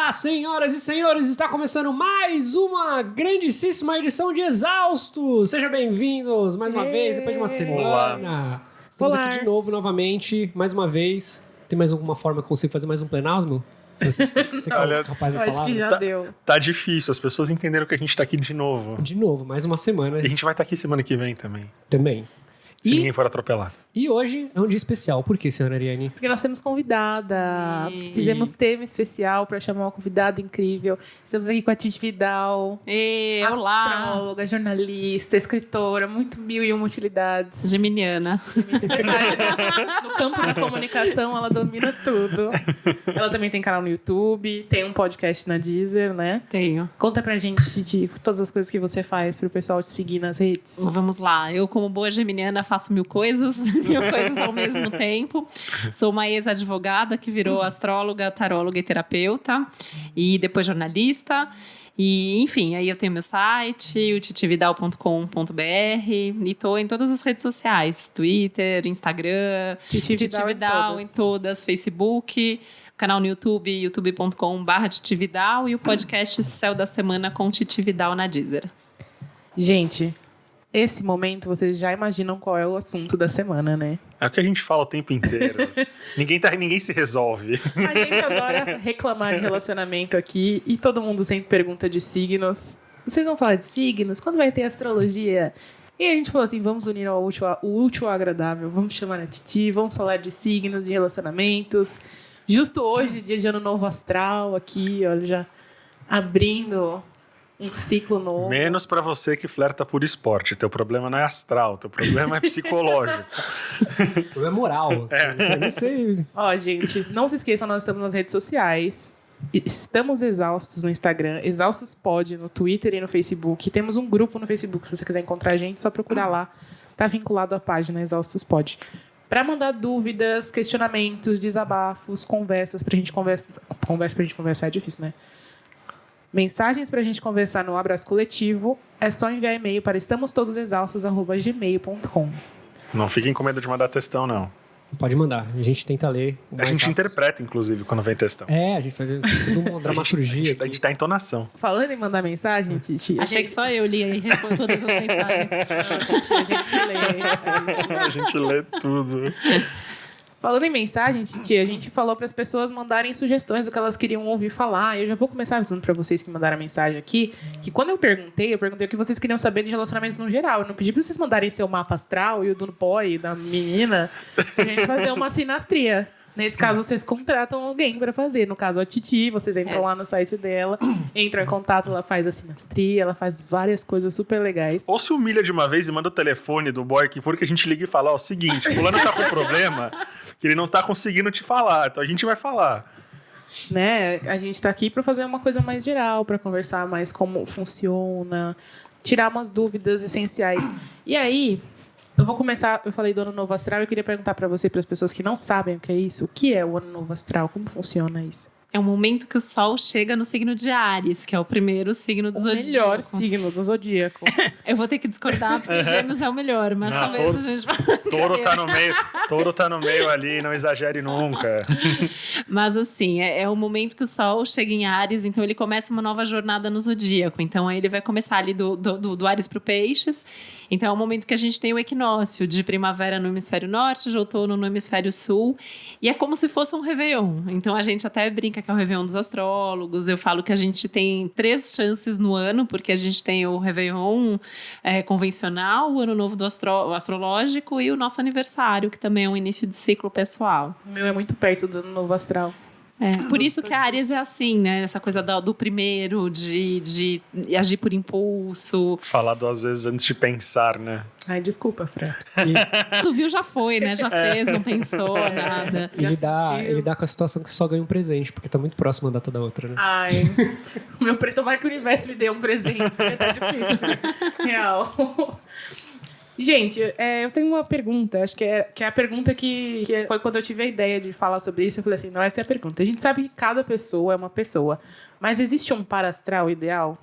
Olá, senhoras e senhores, está começando mais uma grandíssima edição de Exaustos. Sejam bem-vindos mais uma vez, depois de uma semana. Olá. Estamos aqui de novo, novamente, mais uma vez. Tem mais alguma forma que eu consigo fazer mais um pleonasmo? Você é capaz das palavras? Acho que já deu. Tá difícil, as pessoas entenderam que a gente tá aqui de novo. De novo, mais uma semana. E a gente vai estar aqui semana que vem também. Também. Se ninguém for atropelado. E hoje é um dia especial. Por quê, senhora Ariane? Porque nós temos convidada. Fizemos tema especial para chamar uma convidada incrível. Estamos aqui com a Titi Vidal. Olá! Astróloga, jornalista, escritora, muito mil e uma utilidades. Geminiana. No campo da comunicação, ela domina tudo. Ela também tem canal no YouTube, tem um podcast na Deezer, né? Tenho. Conta pra gente, Titi, todas as coisas que você faz pro pessoal te seguir nas redes. Vamos lá. Eu, como boa geminiana, faço mil coisas ao mesmo tempo. Sou uma ex-advogada que virou astróloga, taróloga e terapeuta. E depois jornalista. E, enfim, aí eu tenho meu site, o titividal.com.br, e tô em todas as redes sociais. Twitter, Instagram, Titi Vidal em todas, Facebook, canal no YouTube, youtube.com/titividal, e o podcast Céu da Semana com Titi Vidal na Deezer. Gente, esse momento vocês já imaginam qual é o assunto da semana, né? É o que a gente fala o tempo inteiro. ninguém se resolve. A gente adora reclamar de relacionamento aqui e todo mundo sempre pergunta de signos. Vocês vão falar de signos? Quando vai ter astrologia? E a gente falou assim, vamos unir o útil ao agradável. Vamos chamar a Titi, vamos falar de signos, de relacionamentos. Justo hoje, dia de ano novo astral aqui, olha, já abrindo um ciclo novo. Menos pra você que flerta por esporte. Teu problema não é astral, teu problema é psicológico. O problema é moral. Eu nem sei. Ó, gente, não se esqueçam, nós estamos nas redes sociais. Estamos exaustos no Instagram, Exaustos Pod no Twitter e no Facebook. Temos um grupo no Facebook, se você quiser encontrar a gente, só procurar lá. Tá vinculado à página Exaustos Pod. Para mandar dúvidas, questionamentos, desabafos, conversas pra gente conversar. Conversa pra gente conversar é difícil, né? Mensagens pra gente conversar no Abraço Coletivo. É só enviar e-mail para estamostodosexaustos@gmail.com. Não fiquem com medo de mandar textão, não. Pode mandar, a gente tenta ler. A gente interpreta, inclusive, quando vem textão. A gente faz uma dramaturgia. A gente dá entonação. Falando em mandar mensagem, Titi... Achei que só eu li e respondo todas as mensagens. Não, Titi, a gente lê. A gente lê tudo. Falando em mensagem, Titi, a gente falou para as pessoas mandarem sugestões do que elas queriam ouvir falar. Eu já vou começar avisando para vocês que mandaram a mensagem aqui, que quando eu perguntei o que vocês queriam saber de relacionamentos no geral. Eu não pedi para vocês mandarem seu mapa astral e o do boy, da menina, pra gente fazer uma sinastria. Nesse caso, vocês contratam alguém para fazer. No caso, a Titi, vocês entram lá no site dela, entram em contato, ela faz a sinastria, ela faz várias coisas super legais. Ou se humilha de uma vez e manda o telefone do boy que for, que a gente liga e fala, ó, o seguinte, fulano tá com problema que ele não tá conseguindo te falar, então a gente vai falar. Né? A gente tá aqui para fazer uma coisa mais geral, para conversar mais como funciona, tirar umas dúvidas essenciais. E aí, eu vou começar, eu falei do Ano Novo Astral, eu queria perguntar para você, para as pessoas que não sabem o que é isso, o que é o Ano Novo Astral, como funciona isso? É o momento que o Sol chega no signo de Áries, que é o primeiro signo do zodíaco. O melhor signo do zodíaco. Eu vou ter que discordar, porque Gêmeos é o melhor, mas Não, talvez a gente... Touro tá no meio ali, não exagere nunca. Mas assim, é o momento que o Sol chega em Áries, então ele começa uma nova jornada no zodíaco. Então aí ele vai começar ali do Áries pro Peixes. Então é o momento que a gente tem o equinócio de primavera no hemisfério norte, de outono no hemisfério sul. E é como se fosse um Réveillon. Então a gente até brinca que é o Réveillon dos astrólogos. Eu falo que a gente tem 3 chances no ano, porque a gente tem o Réveillon convencional, o Ano Novo do astrológico e o nosso aniversário, que também é um início de ciclo pessoal. O meu é muito perto do Ano Novo Astral. Por isso que a Áries é assim, né? Essa coisa do primeiro, de agir por impulso. Falar 2 vezes antes de pensar, né? Ai, desculpa, Fran. Tu viu, já foi, né? Já fez, não pensou, nada. Ele dá com a situação que só ganha um presente, porque tá muito próximo uma data da outra, né? Ai, o meu preto vai que o universo me deu um presente, porque tá difícil. Real. Gente, eu tenho uma pergunta, acho que é a pergunta que foi quando eu tive a ideia de falar sobre isso, eu falei assim, não, essa é a pergunta. A gente sabe que cada pessoa é uma pessoa, mas existe um parastral ideal?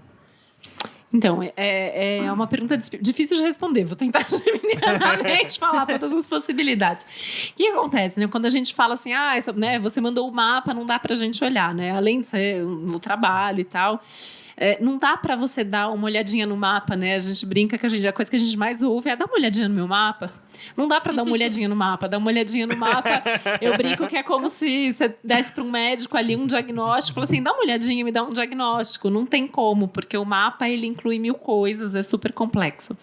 Então, é uma pergunta difícil de responder. Vou tentar genuinamente falar todas as possibilidades. O que acontece, né? Quando a gente fala assim, né, você mandou o mapa, não dá pra gente olhar, né? Além de ser o trabalho e tal... não dá pra você dar uma olhadinha no mapa, né? A gente brinca que a coisa que a gente mais ouve é dar uma olhadinha no meu mapa. Não dá pra dar uma olhadinha no mapa. Dar uma olhadinha no mapa, eu brinco que é como se você desse pra um médico ali um diagnóstico, fala assim, dá uma olhadinha e me dá um diagnóstico. Não tem como, porque o mapa, ele inclui 1000 coisas, é super complexo.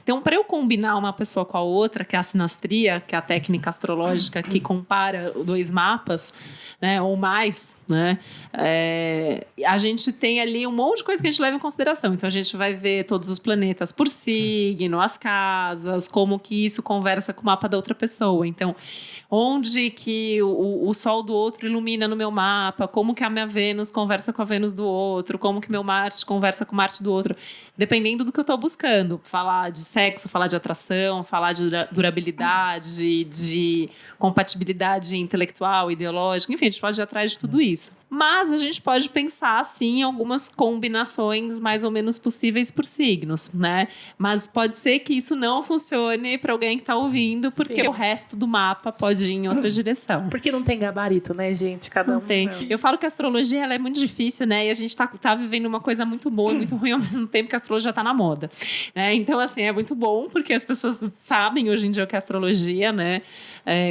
Então, para eu combinar uma pessoa com a outra, que é a sinastria, que é a técnica astrológica que compara 2 mapas, né, ou mais, né, a gente tem ali um monte de coisa que a gente leva em consideração. Então, a gente vai ver todos os planetas por signo, as casas, como que isso conversa com o mapa da outra pessoa. Então, onde que o Sol do outro ilumina no meu mapa, como que a minha Vênus conversa com a Vênus do outro, como que meu Marte conversa com o Marte do outro, dependendo do que eu estou buscando. Falar de sexo, falar de atração, falar de durabilidade, de compatibilidade intelectual, ideológica, enfim, a gente pode ir atrás de tudo isso. Mas a gente pode pensar, sim, em algumas combinações mais ou menos possíveis por signos, né? Mas pode ser que isso não funcione para alguém que está ouvindo, porque o resto do mapa pode ir em outra direção. Porque não tem gabarito, né, gente? Cada um tem. Eu falo que a astrologia ela é muito difícil, né? E a gente tá vivendo uma coisa muito boa e muito ruim ao mesmo tempo, que a astrologia está na moda, né? Então, assim, é muito bom, porque as pessoas sabem hoje em dia o que é astrologia, né?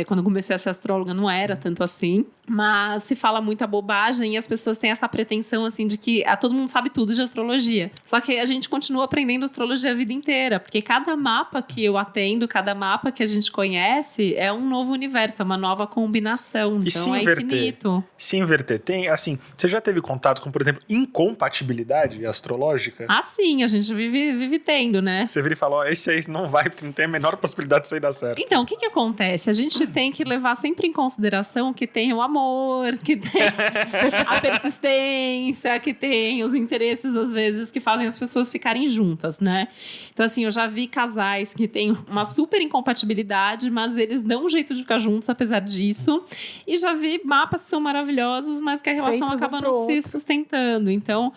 Quando eu comecei a ser astróloga não era tanto assim, mas se fala muita bobagem e as pessoas têm essa pretensão, assim, de que todo mundo sabe tudo de astrologia. Só que a gente continua aprendendo astrologia a vida inteira, porque cada mapa que eu atendo, cada mapa que a gente conhece é um novo universo, é uma nova combinação. E então se inverter? Infinito. Se inverter, tem, assim, você já teve contato com, por exemplo, incompatibilidade astrológica? Sim, a gente vive tendo, né? Você vira e fala, esse aí não vai, porque não tem a menor possibilidade disso aí dar certo. Então, o que acontece? A gente tem que levar sempre em consideração que tem o amor, que tem a persistência, que tem os interesses, às vezes, que fazem as pessoas ficarem juntas, né? Então, assim, eu já vi casais que têm uma super incompatibilidade, mas eles dão um jeito de ficar juntos, apesar disso. E já vi mapas que são maravilhosos, mas que a relação acaba não se sustentando. Então...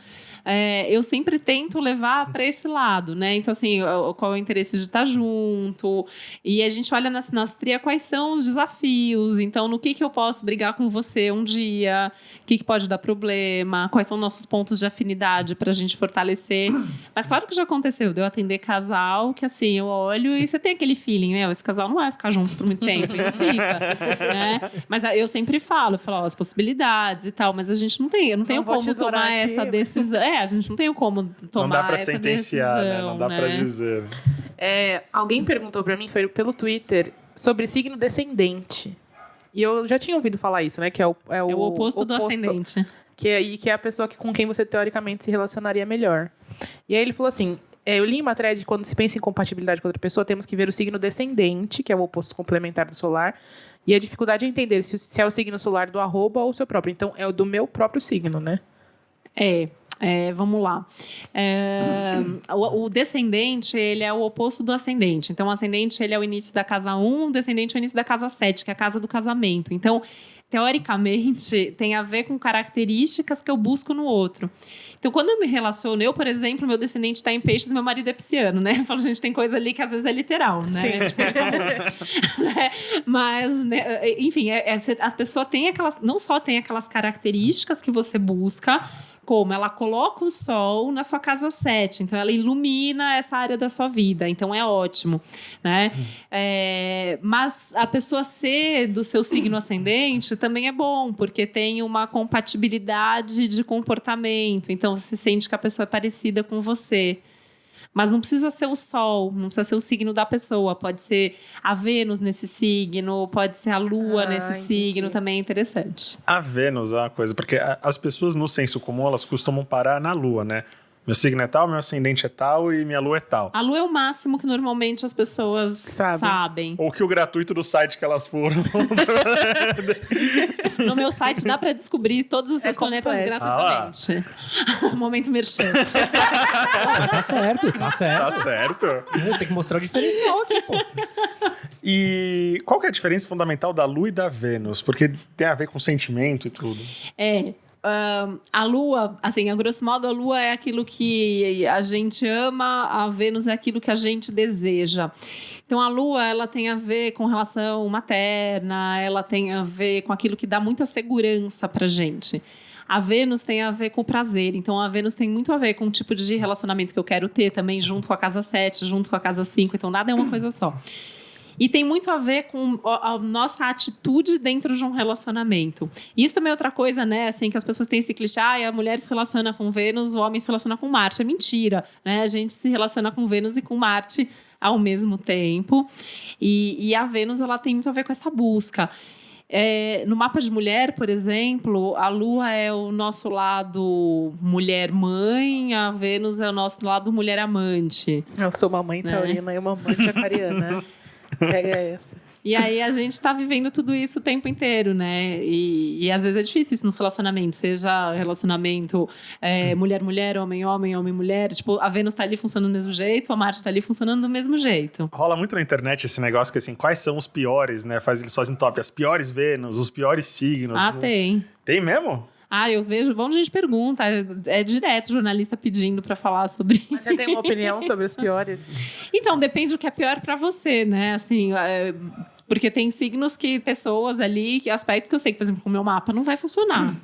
eu sempre tento levar para esse lado, né? Então, assim, qual é o interesse de estar junto? E a gente olha na sinastria quais são os desafios. Então, no que eu posso brigar com você um dia? O que pode dar problema? Quais são nossos pontos de afinidade para a gente fortalecer? Mas claro que já aconteceu de eu atender casal que, assim, eu olho e você tem aquele feeling, né? Esse casal não vai ficar junto por muito tempo, e não fica, né? Mas eu sempre falo, as possibilidades e tal, mas a gente não tem, eu não tenho como tomar essa decisão. A gente não tem como tomar essa decisão. Não dá pra sentenciar, né? Não dá pra dizer. Alguém perguntou pra mim, foi pelo Twitter, sobre signo descendente. E eu já tinha ouvido falar isso, né? Que é o oposto do ascendente. Que é a pessoa com quem você teoricamente se relacionaria melhor. E aí ele falou assim... eu li uma thread, quando se pensa em compatibilidade com outra pessoa, temos que ver o signo descendente, que é o oposto complementar do solar, e a dificuldade é entender se é o signo solar do arroba ou o seu próprio. Então, é o do meu próprio signo, né? Vamos lá. O descendente, ele é o oposto do ascendente. Então, o ascendente, ele é o início da casa 1, o descendente é o início da casa 7, que é a casa do casamento. Então, teoricamente, tem a ver com características que eu busco no outro. Então, quando eu me relaciono, por exemplo, meu descendente está em peixes e meu marido é pisciano, né? Eu falo, gente, tem coisa ali que às vezes é literal, né? Mas, né, enfim, as pessoas têm não só tem aquelas características que você busca, como ela coloca o sol na sua casa 7, então ela ilumina essa área da sua vida, então é ótimo, né? Mas a pessoa ser do seu signo ascendente também é bom, porque tem uma compatibilidade de comportamento, então você sente que a pessoa é parecida com você. Mas não precisa ser o Sol, não precisa ser o signo da pessoa. Pode ser a Vênus nesse signo, pode ser a Lua nesse signo, também é interessante. A Vênus é uma coisa, porque as pessoas no senso comum, elas costumam parar na Lua, né? Meu signo é tal, meu ascendente é tal e minha lua é tal. A lua é o máximo que normalmente as pessoas sabem. Ou que o gratuito do site que elas foram. No meu site dá pra descobrir todos os seus planetas gratuitamente. Momento merchan. Tá certo. Tá certo. Tem que mostrar o diferencial aqui, pô. E qual que é a diferença fundamental da Lua e da Vênus? Porque tem a ver com sentimento e tudo. a Lua, assim, a grosso modo, a Lua é aquilo que a gente ama, a Vênus é aquilo que a gente deseja. Então, a Lua, ela tem a ver com relação materna, ela tem a ver com aquilo que dá muita segurança pra gente. A Vênus tem a ver com o prazer. Então, a Vênus tem muito a ver com o tipo de relacionamento que eu quero ter também, junto com a casa 7, junto com a casa 5. Então, nada é uma coisa só. E tem muito a ver com a nossa atitude dentro de um relacionamento. Isso também é outra coisa, né? Assim, que as pessoas têm esse clichê, a mulher se relaciona com Vênus, o homem se relaciona com Marte. É mentira, né? A gente se relaciona com Vênus e com Marte ao mesmo tempo. E a Vênus, ela tem muito a ver com essa busca. No mapa de mulher, por exemplo, a Lua é o nosso lado mulher-mãe, a Vênus é o nosso lado mulher-amante. Eu sou uma mãe taurina e uma amante aquariana. Pega essa. E aí a gente tá vivendo tudo isso o tempo inteiro, né? E às vezes é difícil isso nos relacionamentos. Seja relacionamento mulher-mulher, homem-homem, homem-mulher. Tipo, a Vênus tá ali funcionando do mesmo jeito, a Marte tá ali funcionando do mesmo jeito. Rola muito na internet esse negócio que, assim, quais são os piores, né? Eles fazem top, as piores Vênus, os piores signos. Ah, tem. Tem mesmo? Ah, eu vejo, um monte de gente pergunta, é direto jornalista pedindo pra falar sobre isso. Mas você tem uma opinião sobre os piores? Então, depende do que é pior pra você, né? Assim, porque tem signos que pessoas ali, que aspectos que eu sei que, por exemplo, com o meu mapa não vai funcionar.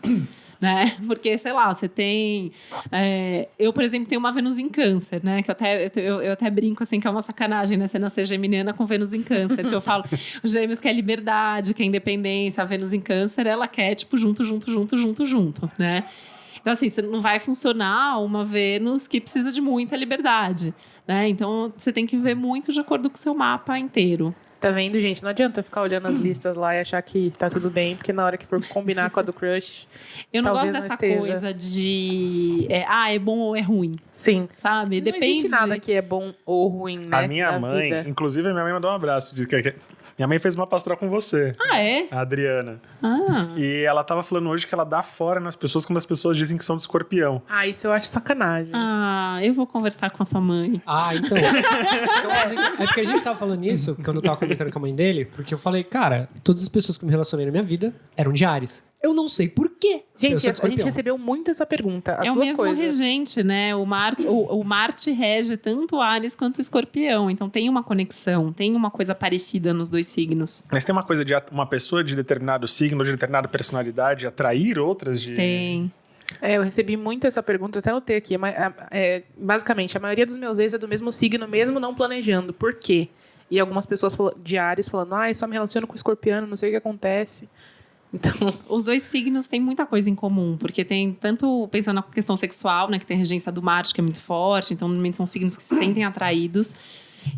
Né? Porque, sei lá, você tem... eu, por exemplo, tenho uma Vênus em Câncer, né? Que eu até brinco, assim, que é uma sacanagem, né? Você nascer geminiana com Vênus em Câncer. Que eu falo, os gêmeos quer liberdade, quer independência. A Vênus em Câncer, ela quer, tipo, junto, né? Então, assim, você não vai funcionar uma Vênus que precisa de muita liberdade, né? Então, você tem que ver muito de acordo com o seu mapa inteiro. Tá vendo, gente? Não adianta ficar olhando as listas lá e achar que tá tudo bem, porque na hora que for combinar com a do crush, eu não talvez gosto dessa não esteja. coisa de... é bom ou é ruim. Sim. Sabe? Não Depende. existe nada que é bom ou ruim, né? A minha mãe, vida. inclusive a minha mãe mandou um abraço. Minha mãe fez uma pastoral com você. Ah, é? A Adriana. Ah. E ela tava falando hoje que ela dá fora nas pessoas quando as pessoas dizem que são de escorpião. Ah, isso eu acho sacanagem. Ah, eu vou conversar com a sua mãe. Ah, então. É porque a gente tava falando isso, quando eu tava comentando com a mãe dele, porque eu falei, cara, todas as pessoas que eu me relacionei na minha vida eram de Áries. Eu não sei por quê. Eu Gente, sou a de gente escorpião. recebeu muito essa pergunta. As É o duas mesmo coisas. regente, né? O Marte rege tanto Áries quanto o Escorpião. Então tem uma conexão, tem uma coisa parecida nos dois signos. Mas tem uma coisa de uma pessoa de determinado signo, de determinada personalidade, atrair outras de... Tem. Eu recebi muito essa pergunta, eu até anotei aqui. Basicamente, a maioria dos meus ex é do mesmo signo, mesmo não planejando. Por quê? E algumas pessoas de Áries falando, só me relaciono com escorpiano, não sei o que acontece. Então, Os dois signos têm muita coisa em comum, porque tem tanto, pensando na questão sexual, né, que tem a regência do Marte, que é muito forte, então normalmente são signos que se sentem atraídos,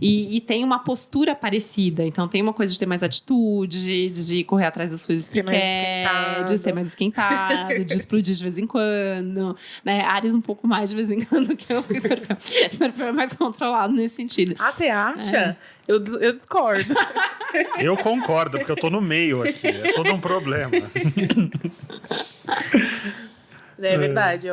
e tem uma postura parecida, então tem uma coisa de ter mais atitude, de correr atrás das coisas que Ser mais quer, esquentado. de ser mais esquentado, de explodir de vez em quando, né, Áries um pouco mais de vez em quando que o Escorpião. Escorpião é mais controlado nesse sentido. você acha? Eu discordo. Eu concordo, porque eu tô no meio aqui. É todo um problema. É verdade.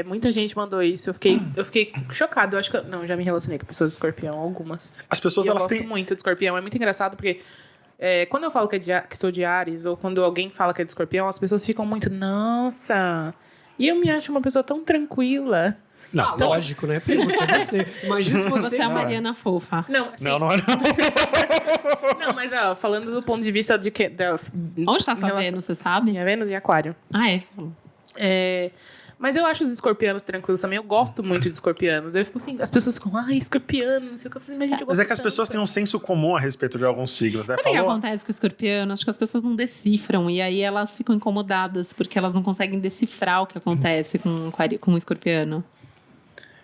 Muita gente mandou isso. Eu fiquei chocado. Eu acho que não, já me relacionei com pessoas de escorpião, algumas. As pessoas, E eu elas gosto têm... muito de escorpião. É muito engraçado porque quando eu falo que sou de Áries, ou quando alguém fala que é de escorpião, as pessoas ficam muito, nossa. E eu me acho uma pessoa tão tranquila. Não, Lógico, né? Porque você. Imagina se você. Você é a Mariana fofa. Não, assim, não é não. não, mas falando do ponto de vista de que. Onde está essa Vênus, você sabe? Minha Vênus em Aquário. Ah, é? Mas eu acho os escorpianos tranquilos também. Eu gosto muito de escorpianos. Eu fico assim, as pessoas ficam, escorpiano, não sei o que eu falei, mas gente, eu Mas gosto é que as pessoas têm um senso comum a respeito de alguns signos, né? Sabe o que acontece com o escorpiano? Acho que as pessoas não decifram e aí elas ficam incomodadas porque elas não conseguem decifrar o que acontece com o escorpiano.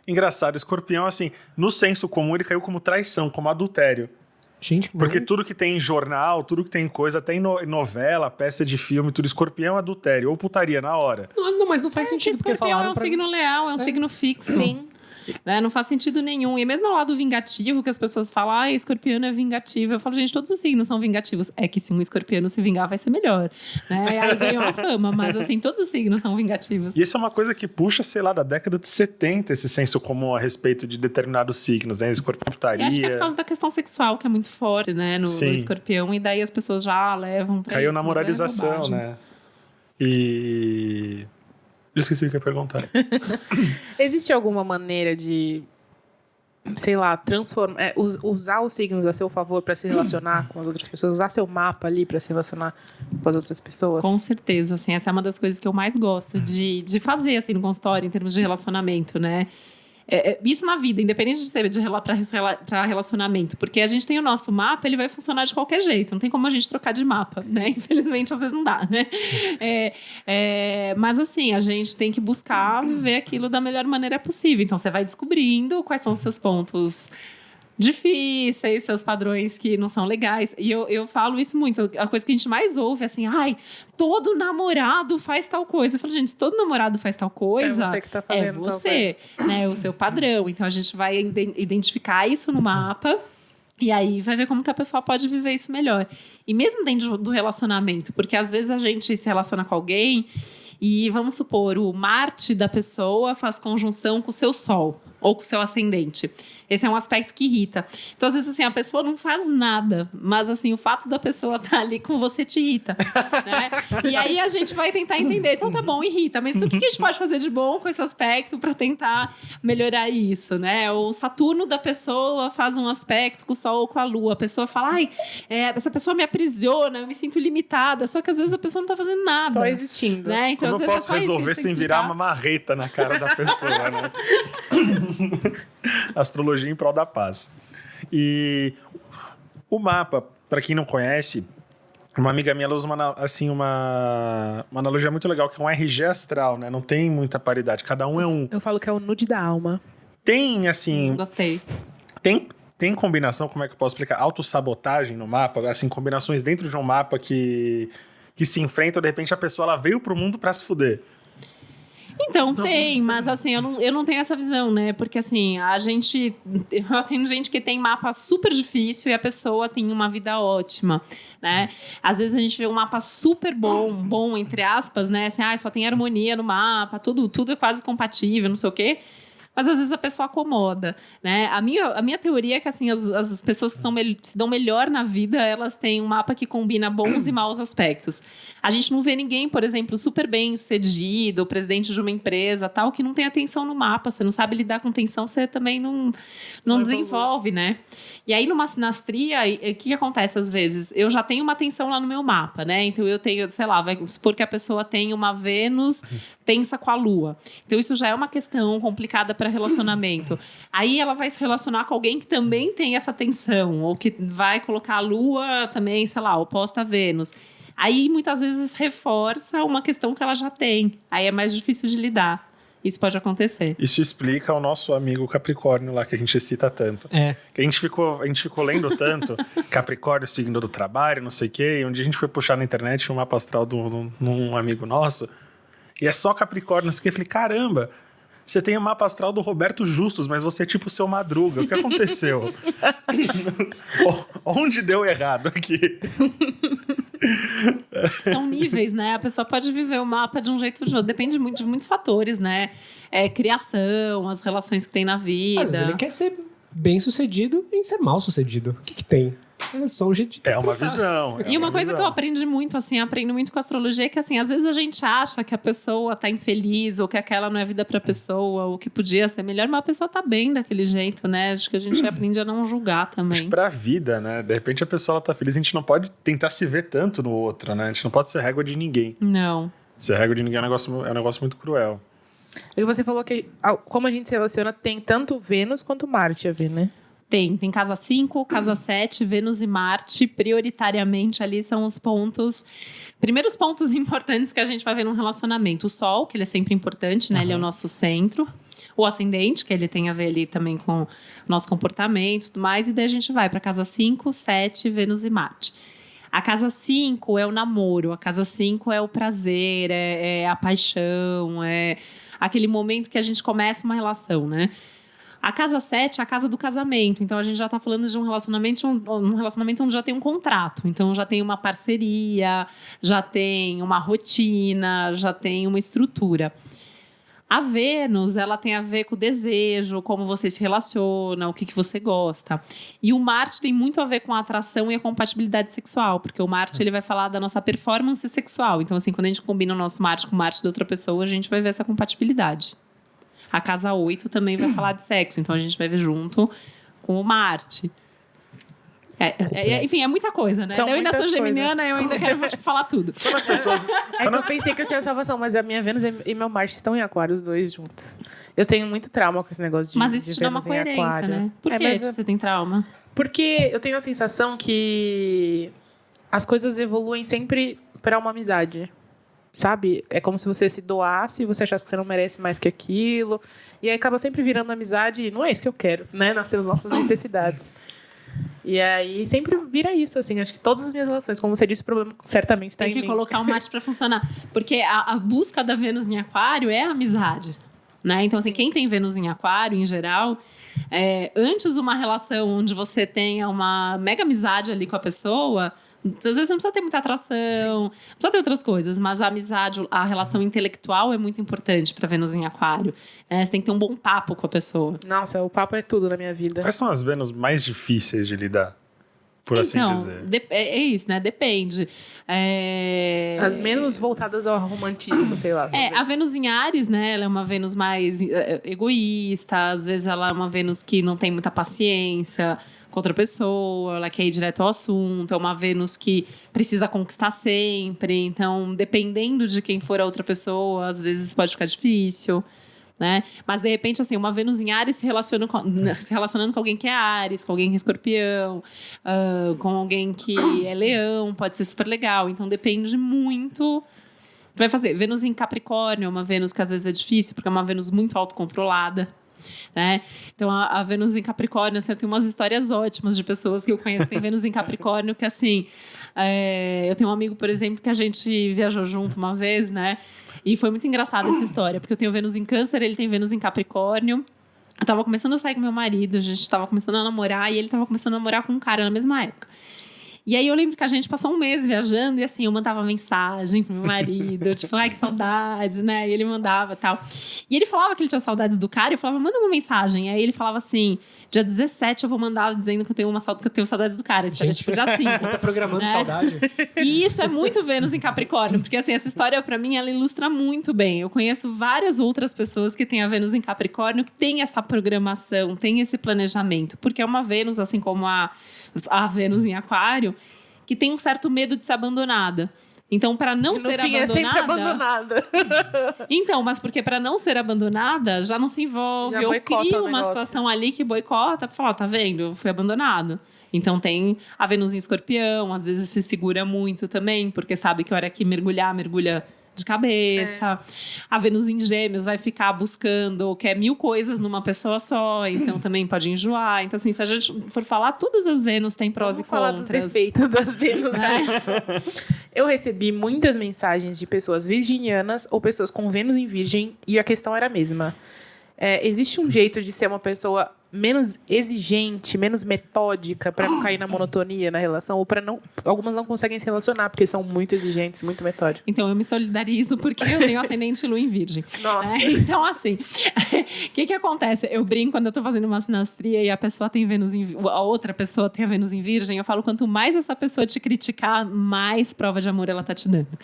Engraçado, escorpião, assim, no senso comum ele caiu como traição, como adultério. Gente, Porque tudo que tem em jornal, tudo que tem em coisa, até em novela, peça de filme, tudo escorpião é adultério, ou putaria na hora. não, mas não faz sentido, porque Escorpião falaram é um signo leal, é um signo fixo. Sim. Né? Não faz sentido nenhum. E mesmo ao lado vingativo, que as pessoas falam, escorpiano é vingativo. Eu falo, gente, todos os signos são vingativos. É que se um escorpiano se vingar, vai ser melhor. Né? Aí ganhou uma fama, mas assim, todos os signos são vingativos. E isso é uma coisa que puxa, sei lá, da década de 70, esse senso comum a respeito de determinados signos, né? Escorpião, E putaria. acho que é por causa da questão sexual, que é muito forte, né? No escorpião. E daí as pessoas já levam pra Caiu isso, na mas é moralização, bobagem. né? E Eu esqueci o que eu ia perguntar. Existe alguma maneira de, sei lá, transformar, usar os signos a seu favor para se relacionar com as outras pessoas? Usar seu mapa ali para se relacionar com as outras pessoas? Com certeza, assim, essa é uma das coisas que eu mais gosto de fazer, assim, no consultório, em termos de relacionamento, né? Isso na vida, independente de ser para relacionamento, porque a gente tem o nosso mapa, ele vai funcionar de qualquer jeito, não tem como a gente trocar de mapa, né? Infelizmente, às vezes não dá, né? Mas assim, a gente tem que buscar viver aquilo da melhor maneira possível. Então, você vai descobrindo quais são os seus pontos difíceis, seus padrões que não são legais. E eu falo isso muito. A coisa que a gente mais ouve é assim, todo namorado faz tal coisa. Eu falo, gente, se todo namorado faz tal coisa, é você que tá fazendo, é você, né? O seu padrão. Então, a gente vai identificar isso no mapa e aí vai ver como que a pessoa pode viver isso melhor. E mesmo dentro do relacionamento, porque às vezes a gente se relaciona com alguém e, vamos supor, o Marte da pessoa faz conjunção com o seu Sol ou com o seu ascendente. Esse é um aspecto que irrita. Então, às vezes, assim, a pessoa não faz nada, mas, assim, o fato da pessoa estar ali com você te irrita, né? E aí a gente vai tentar entender. Então, tá bom, irrita, mas o que a gente pode fazer de bom com esse aspecto para tentar melhorar isso, né? O Saturno da pessoa faz um aspecto com o Sol ou com a Lua. A pessoa fala, essa pessoa me aprisiona, eu me sinto limitada. Só que, às vezes, a pessoa não tá fazendo nada. Só existindo. Né? Então, Como eu posso resolver sem virar uma marreta na cara da pessoa, né? Astrologia em prol da paz. E o mapa, para quem não conhece, uma amiga minha usa uma analogia muito legal, que é um RG astral, né? Não tem muita paridade, cada um é um. Eu falo que é o nude da alma. Tem, assim... Gostei. Tem combinação, como é que eu posso explicar? Autossabotagem no mapa, assim, combinações dentro de um mapa que se enfrentam, de repente a pessoa ela veio pro mundo pra se fuder. Então, tem, mas assim, eu não tenho essa visão, né? Porque assim, eu tenho gente que tem mapa super difícil e a pessoa tem uma vida ótima, né? Às vezes a gente vê um mapa super bom, entre aspas, né? Assim, só tem harmonia no mapa, tudo é quase compatível, não sei o quê. Mas às vezes a pessoa acomoda, né? A minha teoria é que assim, as pessoas que se dão melhor na vida, elas têm um mapa que combina bons e maus aspectos. A gente não vê ninguém, por exemplo, super bem sucedido, presidente de uma empresa, tal, que não tem atenção no mapa. Você não sabe lidar com tensão, você também não desenvolve, né? E aí, numa sinastria, o que acontece às vezes? Eu já tenho uma tensão lá no meu mapa, né? Então, eu tenho, sei lá, vai supor que a pessoa tem uma Vênus tensa com a Lua. Então, isso já é uma questão complicada para relacionamento. Aí, ela vai se relacionar com alguém que também tem essa tensão, ou que vai colocar a Lua também, sei lá, oposta a Vênus. Aí, muitas vezes, reforça uma questão que ela já tem. Aí é mais difícil de lidar. Isso pode acontecer. Isso explica o nosso amigo Capricórnio lá, que a gente cita tanto. Que a gente ficou lendo tanto Capricórnio, signo do trabalho, não sei o quê. E um dia a gente foi puxar na internet um mapa astral de um amigo nosso. E é só Capricórnio, não sei o quê. Eu falei, caramba, você tem o mapa astral do Roberto Justus, mas você é tipo o seu Madruga. O que aconteceu? Onde deu errado aqui? São níveis, né? A pessoa pode viver o mapa de um jeito ou de outro. Depende muito de muitos fatores, né? Criação, as relações que tem na vida. Às vezes ele quer ser bem sucedido em ser mal sucedido. O que tem? É só um jeito de É uma visão. E uma coisa que eu aprendi muito, assim, aprendo muito com a astrologia, é que, assim, às vezes a gente acha que a pessoa tá infeliz, ou que aquela não é vida pra pessoa, ou que podia ser melhor, mas a pessoa tá bem daquele jeito, né? Acho que a gente aprende a não julgar também. Acho que pra vida, né? De repente a pessoa ela tá feliz, a gente não pode tentar se ver tanto no outro, né? A gente não pode ser régua de ninguém. Não. Ser régua de ninguém é um negócio muito cruel. E você falou que, como a gente se relaciona, tem tanto Vênus quanto Marte a ver, né? Tem casa 5, casa 7, Vênus e Marte, prioritariamente ali são os primeiros pontos importantes que a gente vai ver num relacionamento. O Sol, que ele é sempre importante, né? Ele é o nosso centro. O ascendente, que ele tem a ver ali também com o nosso comportamento e tudo mais. E daí a gente vai para casa 5, 7, Vênus e Marte. A casa 5 é o namoro, a casa 5 é o prazer, é a paixão, é aquele momento que a gente começa uma relação, né? A casa 7 é a casa do casamento. Então, a gente já está falando de um relacionamento onde já tem um contrato. Então, já tem uma parceria, já tem uma rotina, já tem uma estrutura. A Vênus, ela tem a ver com o desejo, como você se relaciona, o que você gosta. E o Marte tem muito a ver com a atração e a compatibilidade sexual, porque o Marte ele vai falar da nossa performance sexual. Então, assim, quando a gente combina o nosso Marte com o Marte de outra pessoa, a gente vai ver essa compatibilidade. A casa 8 também vai falar de sexo, então a gente vai ver junto com o Marte. Enfim, é muita coisa, né? Eu ainda sou geminiana, eu ainda quero falar tudo. Quando as pessoas... Eu pensei que eu tinha salvação, mas a minha Vênus e meu Marte estão em Aquário, os dois juntos. Eu tenho muito trauma com esse negócio de Mas isso te dá uma coerência, né? Por que você tem trauma? Porque eu tenho a sensação que as coisas evoluem sempre para uma amizade. Sabe? É como se você se doasse e você achasse que você não merece mais que aquilo. E aí acaba sempre virando amizade e não é isso que eu quero, né? Nós temos nossas necessidades. E aí sempre vira isso, assim. Acho que todas as minhas relações, como você disse, o problema certamente está em mim. Tem que colocar o Marte para funcionar. Porque a busca da Vênus em Aquário é a amizade, né? Então, assim, quem tem Vênus em Aquário, em geral, antes de uma relação onde você tenha uma mega amizade ali com a pessoa... Às vezes não precisa ter muita atração, não precisa ter outras coisas, mas a amizade, a relação intelectual é muito importante para Vênus em Aquário. Você tem que ter um bom papo com a pessoa. Nossa, o papo é tudo na minha vida. Quais são as Vênus mais difíceis de lidar? Por assim dizer. É isso, né? Depende. As menos voltadas ao romantismo, sei lá. A Vênus em Áries, né? Ela é uma Vênus mais egoísta. Às vezes ela é uma Vênus que não tem muita paciência com outra pessoa, ela quer ir direto ao assunto, é uma Vênus que precisa conquistar sempre, então, dependendo de quem for a outra pessoa, às vezes pode ficar difícil, né? Mas, de repente, assim, uma Vênus em Áries se relacionando com alguém que é Áries, com alguém que é Escorpião, com alguém que é Leão, pode ser super legal, então depende muito... Vai fazer Vênus em Capricórnio, é uma Vênus que às vezes é difícil, porque é uma Vênus muito autocontrolada, né? Então a Vênus em Capricórnio, assim, eu tenho umas histórias ótimas de pessoas que eu conheço que tem Vênus em Capricórnio, que assim, eu tenho um amigo, por exemplo, que a gente viajou junto uma vez, né? E foi muito engraçada essa história, porque eu tenho Vênus em Câncer, ele tem Vênus em Capricórnio. Eu tava começando a sair com meu marido, a gente tava começando a namorar, e ele tava começando a namorar com um cara na mesma época. E aí eu lembro que a gente passou um mês viajando e assim, eu mandava mensagem pro meu marido, tipo, ai, que saudade, né? E ele mandava e tal. E ele falava que ele tinha saudades do cara e eu falava, manda uma mensagem. E aí ele falava assim, dia 17 eu vou mandar dizendo que eu tenho saudades do cara. Isso era tipo dia 5. Tá programando saudade. E isso é muito Vênus em Capricórnio, porque assim, essa história pra mim, ela ilustra muito bem. Eu conheço várias outras pessoas que têm a Vênus em Capricórnio, que tem essa programação, tem esse planejamento. Porque é uma Vênus, assim como a Vênus em Aquário, que tem um certo medo de ser abandonada. Então, para não ser abandonada... é sempre abandonada. Então, mas porque para não ser abandonada, já não se envolve. Já ou cria uma situação ali que boicota para falar, tá vendo? Eu fui abandonado. Então, tem a Vênus em Escorpião, às vezes se segura muito também, porque sabe que a hora que mergulha de cabeça. A Vênus em Gêmeos vai ficar buscando ou quer 1000 coisas numa pessoa só, então também pode enjoar. Então, assim, se a gente for falar, todas as Vênus têm prós e contras. Vamos falar dos defeitos das Vênus. Eu recebi muitas mensagens de pessoas virginianas ou pessoas com Vênus em Virgem e a questão era a mesma. Existe um jeito de ser uma pessoa menos exigente, menos metódica para não cair na monotonia na relação, ou para não... Algumas não conseguem se relacionar porque são muito exigentes, muito metódicas. Então, eu me solidarizo porque eu tenho ascendente Lua em Virgem. Nossa. Então, assim, o que acontece? Eu brinco quando eu tô fazendo uma sinastria e a pessoa tem Vênus a outra pessoa tem a Vênus em Virgem, eu falo, quanto mais essa pessoa te criticar, mais prova de amor ela tá te dando.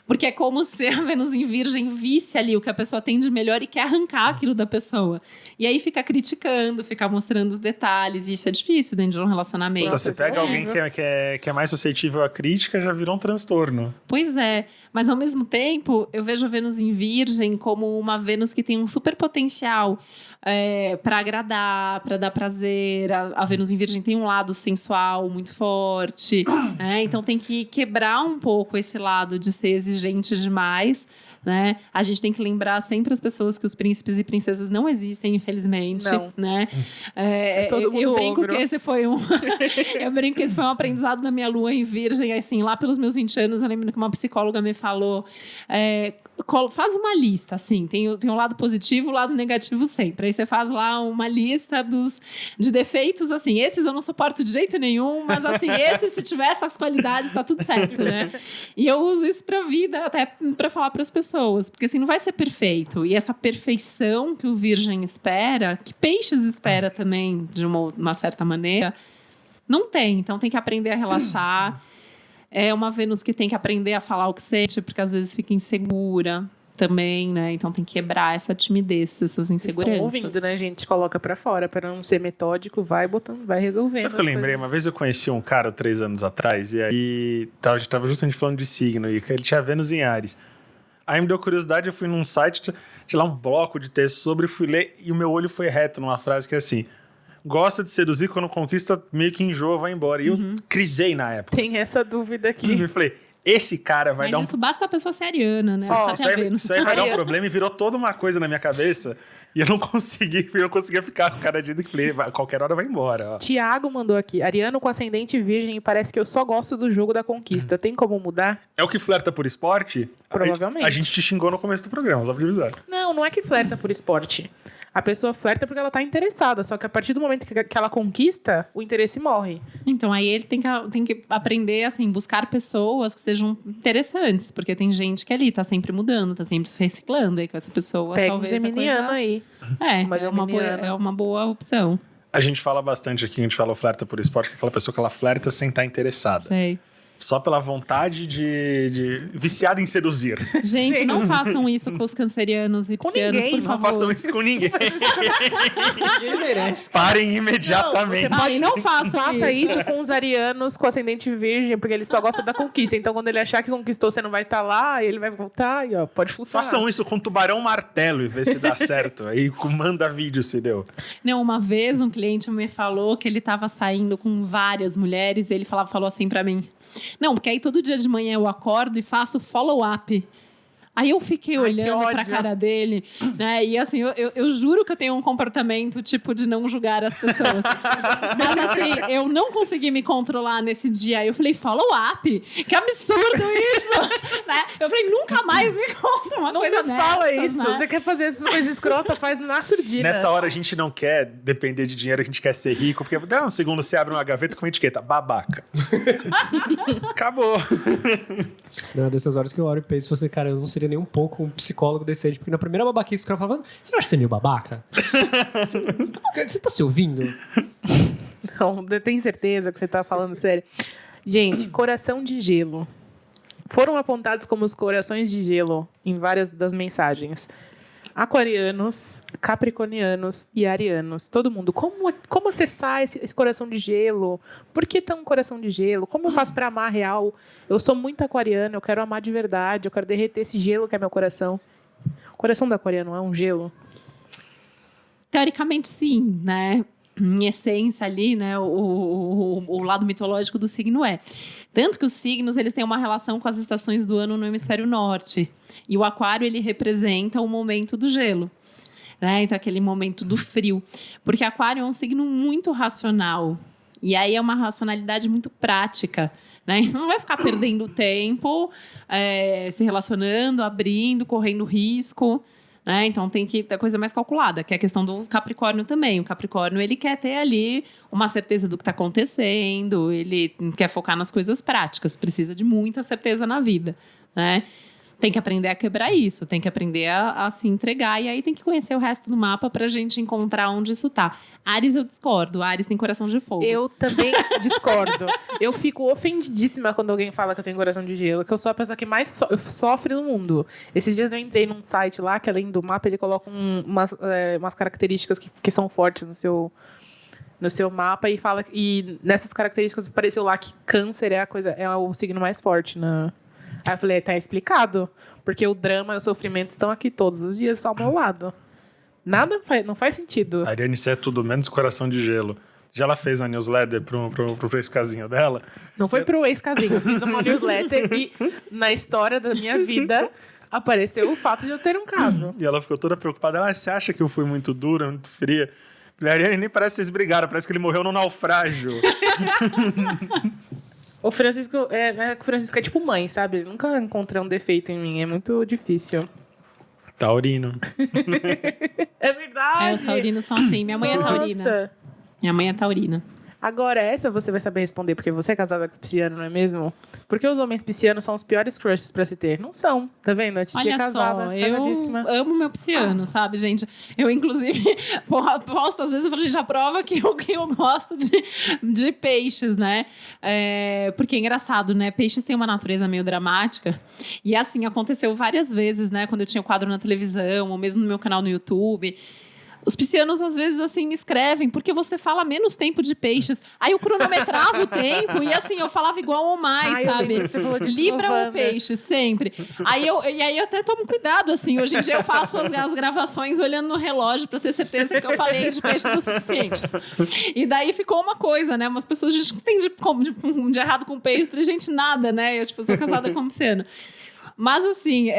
Porque é como se a Vênus em Virgem visse ali o que a pessoa tem de melhor e quer arrancar aquilo da pessoa. E aí fica criticando, ficar mostrando os detalhes, e isso é difícil dentro de um relacionamento. Então, você pega alguém que é mais suscetível à crítica, já virou um transtorno. Pois é, mas ao mesmo tempo, eu vejo a Vênus em Virgem como uma Vênus que tem um super potencial para agradar, para dar prazer. A Vênus em Virgem tem um lado sensual muito forte, então tem que quebrar um pouco esse lado de ser exigente demais, né? A gente tem que lembrar sempre as pessoas que os príncipes e princesas não existem, infelizmente. Não. Né? Eu brinco que esse foi um aprendizado da minha lua em Virgem, assim, lá pelos meus 20 anos, eu lembro que uma psicóloga me falou, faz uma lista, assim, tem um lado positivo e o lado negativo sempre. Aí você faz lá uma lista de defeitos, assim, esses eu não suporto de jeito nenhum, mas assim, se tiver essas qualidades, tá tudo certo, né? E eu uso isso pra vida, até pra falar pras pessoas, pessoas, porque assim, não vai ser perfeito. E essa perfeição que o Virgem espera, que Peixes espera também, de uma certa maneira, não tem. Então tem que aprender a relaxar. É uma Vênus que tem que aprender a falar o que sente, porque às vezes fica insegura também, né? Então tem que quebrar essa timidez, essas inseguranças. Estão ouvindo, né, gente? Coloca pra fora, pra não ser metódico, vai botando, vai resolvendo. Sabe o que eu lembrei? Uma vez eu conheci um cara 3 anos atrás, e aí a gente tava justamente falando de signo, e ele tinha Vênus em Áries. Aí me deu curiosidade, eu fui num site, tinha lá um bloco de texto sobre, fui ler, e o meu olho foi reto numa frase que é assim: gosta de seduzir, quando conquista, meio que enjoa, vai embora. E eu crisei na época. Tem essa dúvida aqui. Eu falei, esse cara vai Mas dar um... isso basta a pessoa ser ariana, né? Isso aí vai dar um problema, e virou toda uma coisa na minha cabeça. E eu não conseguia ficar com cada dia que falei, qualquer hora vai embora. Ó. Tiago mandou aqui: ariano com ascendente virgem, e parece que eu só gosto do jogo da conquista. Tem como mudar? É o que flerta por esporte? Provavelmente. A gente te xingou no começo do programa, só pra avisar. Não é que flerta por esporte. A pessoa flerta porque ela tá interessada, só que a partir do momento que ela conquista, o interesse morre. Então, aí ele tem que aprender, assim, buscar pessoas que sejam interessantes, porque tem gente que ali tá sempre mudando, tá sempre se reciclando, aí com essa pessoa Pega talvez um geminiano coisa... aí. É uma boa opção. A gente fala bastante aqui, a gente fala flerta por esporte, que é aquela pessoa que ela flerta sem estar interessada. Sei. Só pela vontade de viciada em seduzir. Gente, Sim. não façam isso com os cancerianos e piscianos, ninguém, por Não favor. façam isso com ninguém. Ninguém merece. Parem imediatamente. Não Faça isso com os arianos com ascendente virgem, porque ele só gosta da conquista. Então, quando ele achar que conquistou, você não vai estar lá, ele vai voltar e, ó, pode funcionar. Façam isso com tubarão martelo e vê se dá certo. Aí manda vídeo se deu. Não, uma vez um cliente me falou que ele estava saindo com várias mulheres e ele falou assim pra mim: não, porque aí todo dia de manhã eu acordo e faço follow-up. Aí eu fiquei olhando pra cara dele, né? E assim, eu juro que eu tenho um comportamento, tipo, de não julgar as pessoas. Mas assim, eu não consegui me controlar nesse dia. Aí eu falei, follow-up? Que absurdo isso! Né? Eu falei, nunca mais me conta uma coisa dessa. Nunca fala isso. Né? Você quer fazer essas coisas escrotas, faz na surdina. Nessa hora a gente não quer depender de dinheiro, a gente quer ser rico, porque dá um segundo, você abre uma gaveta com uma etiqueta, babaca. Acabou. Não, dessas horas que eu olho e penso, você, cara, eu não seria nem um pouco um psicólogo decente, porque na primeira babaquice o cara falava, você não acha que você é meio babaca? Você tá se ouvindo? Não, tem certeza que você tá falando sério. Gente, coração de gelo. Foram apontados como os corações de gelo em várias das mensagens. Aquarianos, capricornianos e arianos. Todo mundo. Como acessar esse coração de gelo? Por que tão coração de gelo? Como eu faço pra amar real? Eu sou muito aquariano, eu quero amar de verdade, eu quero derreter esse gelo que é meu coração. O coração do aquariano é um gelo? Teoricamente, sim, né? Em essência ali, né, o lado mitológico do signo é. Tanto que os signos, eles têm uma relação com as estações do ano no hemisfério norte. E o aquário, ele representa o momento do gelo. Né? Então, aquele momento do frio. Porque aquário é um signo muito racional. E aí é uma racionalidade muito prática. Né? Não vai ficar perdendo tempo, se relacionando, abrindo, correndo risco. Né? Então tem que ter coisa mais calculada, que é a questão do Capricórnio também. O Capricórnio, ele quer ter ali uma certeza do que está acontecendo, ele quer focar nas coisas práticas, precisa de muita certeza na vida, né? Tem que aprender a quebrar isso, tem que aprender a se entregar, e aí tem que conhecer o resto do mapa pra gente encontrar onde isso tá. Áries eu discordo, Áries tem coração de fogo. Eu também discordo. Eu fico ofendidíssima quando alguém fala que eu tenho coração de gelo, que eu sou a pessoa que mais sofre no mundo. Esses dias eu entrei num site lá, que além do mapa, ele coloca umas características que são fortes no seu mapa, e fala, e nessas características apareceu lá que câncer é o signo mais forte na... Aí eu falei, tá explicado. Porque o drama e o sofrimento estão aqui todos os dias ao meu lado. Não faz sentido. A Ariane, isso é tudo menos coração de gelo. Já ela fez a newsletter pro ex-casinho dela? Não foi pro ex-casinho. Eu fiz uma newsletter e na história da minha vida apareceu o fato de eu ter um caso. E ela ficou toda preocupada. Ela, você acha que eu fui muito dura, muito fria? A Ariane, nem parece que vocês brigaram. Parece que ele morreu num naufrágio. O Francisco é tipo mãe, sabe? Ele nunca encontrou um defeito em mim. É muito difícil. Taurino. É verdade. Os taurinos são assim. Minha mãe é taurina. Minha mãe é taurina. Agora, essa você vai saber responder, porque você é casada com pisciano, não é mesmo? Porque os homens piscianos são os piores crushes pra se ter. Não são, tá vendo? A Titi é casada, só, eu amo meu pisciano, sabe, gente? Eu, inclusive, posto às vezes, eu falo, gente, a prova que eu gosto de peixes, né? Porque é engraçado, né? Peixes têm uma natureza meio dramática. E assim, aconteceu várias vezes, né? Quando eu tinha quadro na televisão, ou mesmo no meu canal no YouTube. Os piscianos, às vezes, assim, me escrevem, porque você fala menos tempo de peixes. Aí eu cronometrava o tempo e, assim, eu falava igual ou mais, sabe? Libra ou peixe, sempre. Aí eu até tomo cuidado, assim. Hoje em dia eu faço as gravações olhando no relógio pra ter certeza que eu falei de peixe o suficiente. E daí ficou uma coisa, né? Umas pessoas, a gente tem de errado com peixe. Eu falei, gente, nada, né? Eu, sou casada com um pisciano. Mas, assim,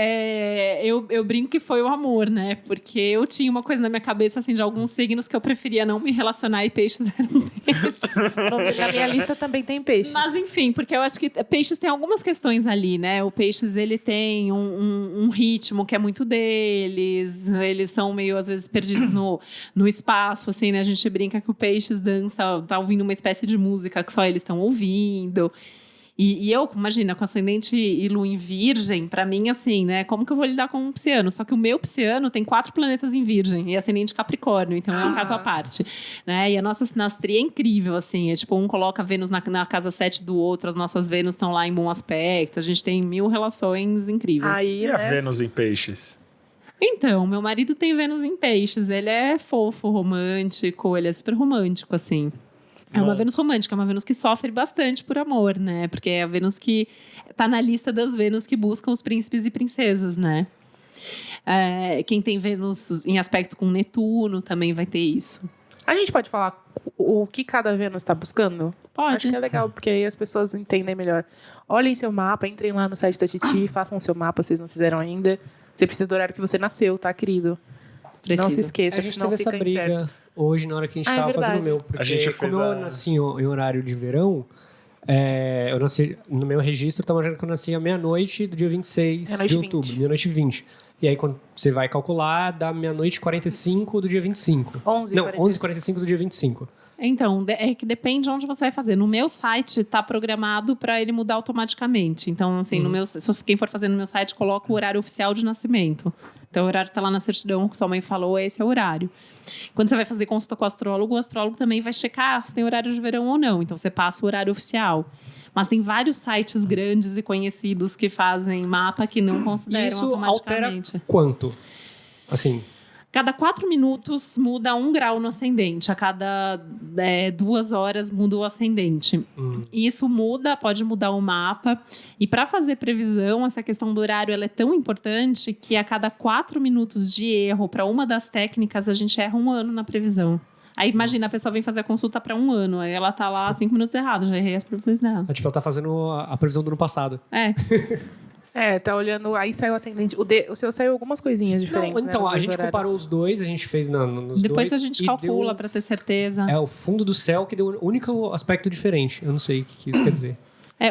eu brinco que foi o amor, né? Porque eu tinha uma coisa na minha cabeça, assim, de alguns signos que eu preferia não me relacionar e peixes eram deles. Na minha lista também tem peixes. Mas, enfim, porque eu acho que peixes tem algumas questões ali, né? O peixes, ele tem um ritmo que é muito deles. Eles são meio, às vezes, perdidos no espaço, assim, né? A gente brinca que o peixes dança, tá ouvindo uma espécie de música que só eles estão ouvindo. E eu, imagina, com ascendente e lua em virgem, pra mim, assim, né? Como que eu vou lidar com um pisciano? Só que o meu pisciano tem 4 planetas em virgem e ascendente capricórnio, então é um caso à parte, né? E a nossa sinastria é incrível, assim. É tipo, um coloca Vênus na casa 7 do outro, as nossas Vênus estão lá em bom aspecto, a gente tem 1000 relações incríveis. E a Vênus em peixes? Então, meu marido tem Vênus em peixes, ele é fofo, romântico, ele é super romântico, assim. É uma Vênus romântica, é uma Vênus que sofre bastante por amor, né? Porque é a Vênus que tá na lista das Vênus que buscam os príncipes e princesas, né? Quem tem Vênus em aspecto com Netuno também vai ter isso. A gente pode falar o que cada Vênus está buscando? Pode. Acho que é legal, porque aí as pessoas entendem melhor. Olhem seu mapa, entrem lá no site da Titi, façam seu mapa, vocês não fizeram ainda. Você precisa do horário que você nasceu, tá, querido? Não se esqueça. A gente teve essa briga hoje, na hora que a gente estava fazendo o meu. Porque a gente como eu nasci em horário de verão, eu nasci, no meu registro, tá marcando que eu nasci à meia-noite do dia 26 de outubro, meia-noite 20. E aí, quando você vai calcular, dá meia-noite 45 do dia 25. 11h45 do dia 25. Então, é que depende de onde você vai fazer. No meu site, está programado para ele mudar automaticamente. Então, assim, quem for fazer no meu site, coloca o horário oficial de nascimento. Então, o horário está lá na certidão que sua mãe falou, esse é o horário. Quando você vai fazer consulta com o astrólogo também vai checar se tem horário de verão ou não. Então, você passa o horário oficial. Mas tem vários sites grandes e conhecidos que fazem mapa que não consideram automaticamente. Altera quanto? Assim... Cada 4 minutos muda 1 grau no ascendente. A cada 2 horas muda o ascendente. E isso pode mudar o mapa. E para fazer previsão, essa questão do horário ela é tão importante que a cada 4 minutos de erro para uma das técnicas, a gente erra 1 ano na previsão. Aí imagina, a pessoa vem fazer a consulta para 1 ano. Aí ela tá lá 5 minutos errado, já errei as previsões dela. Tipo, ela tá fazendo a previsão do ano passado. Tá olhando, aí saiu o ascendente. O seu saiu algumas coisinhas diferentes. Não, então, a gente comparou os dois, a gente fez nos Depois dois. Depois a gente calcula para ter certeza. É o fundo do céu que deu o único aspecto diferente. Eu não sei o que isso quer dizer.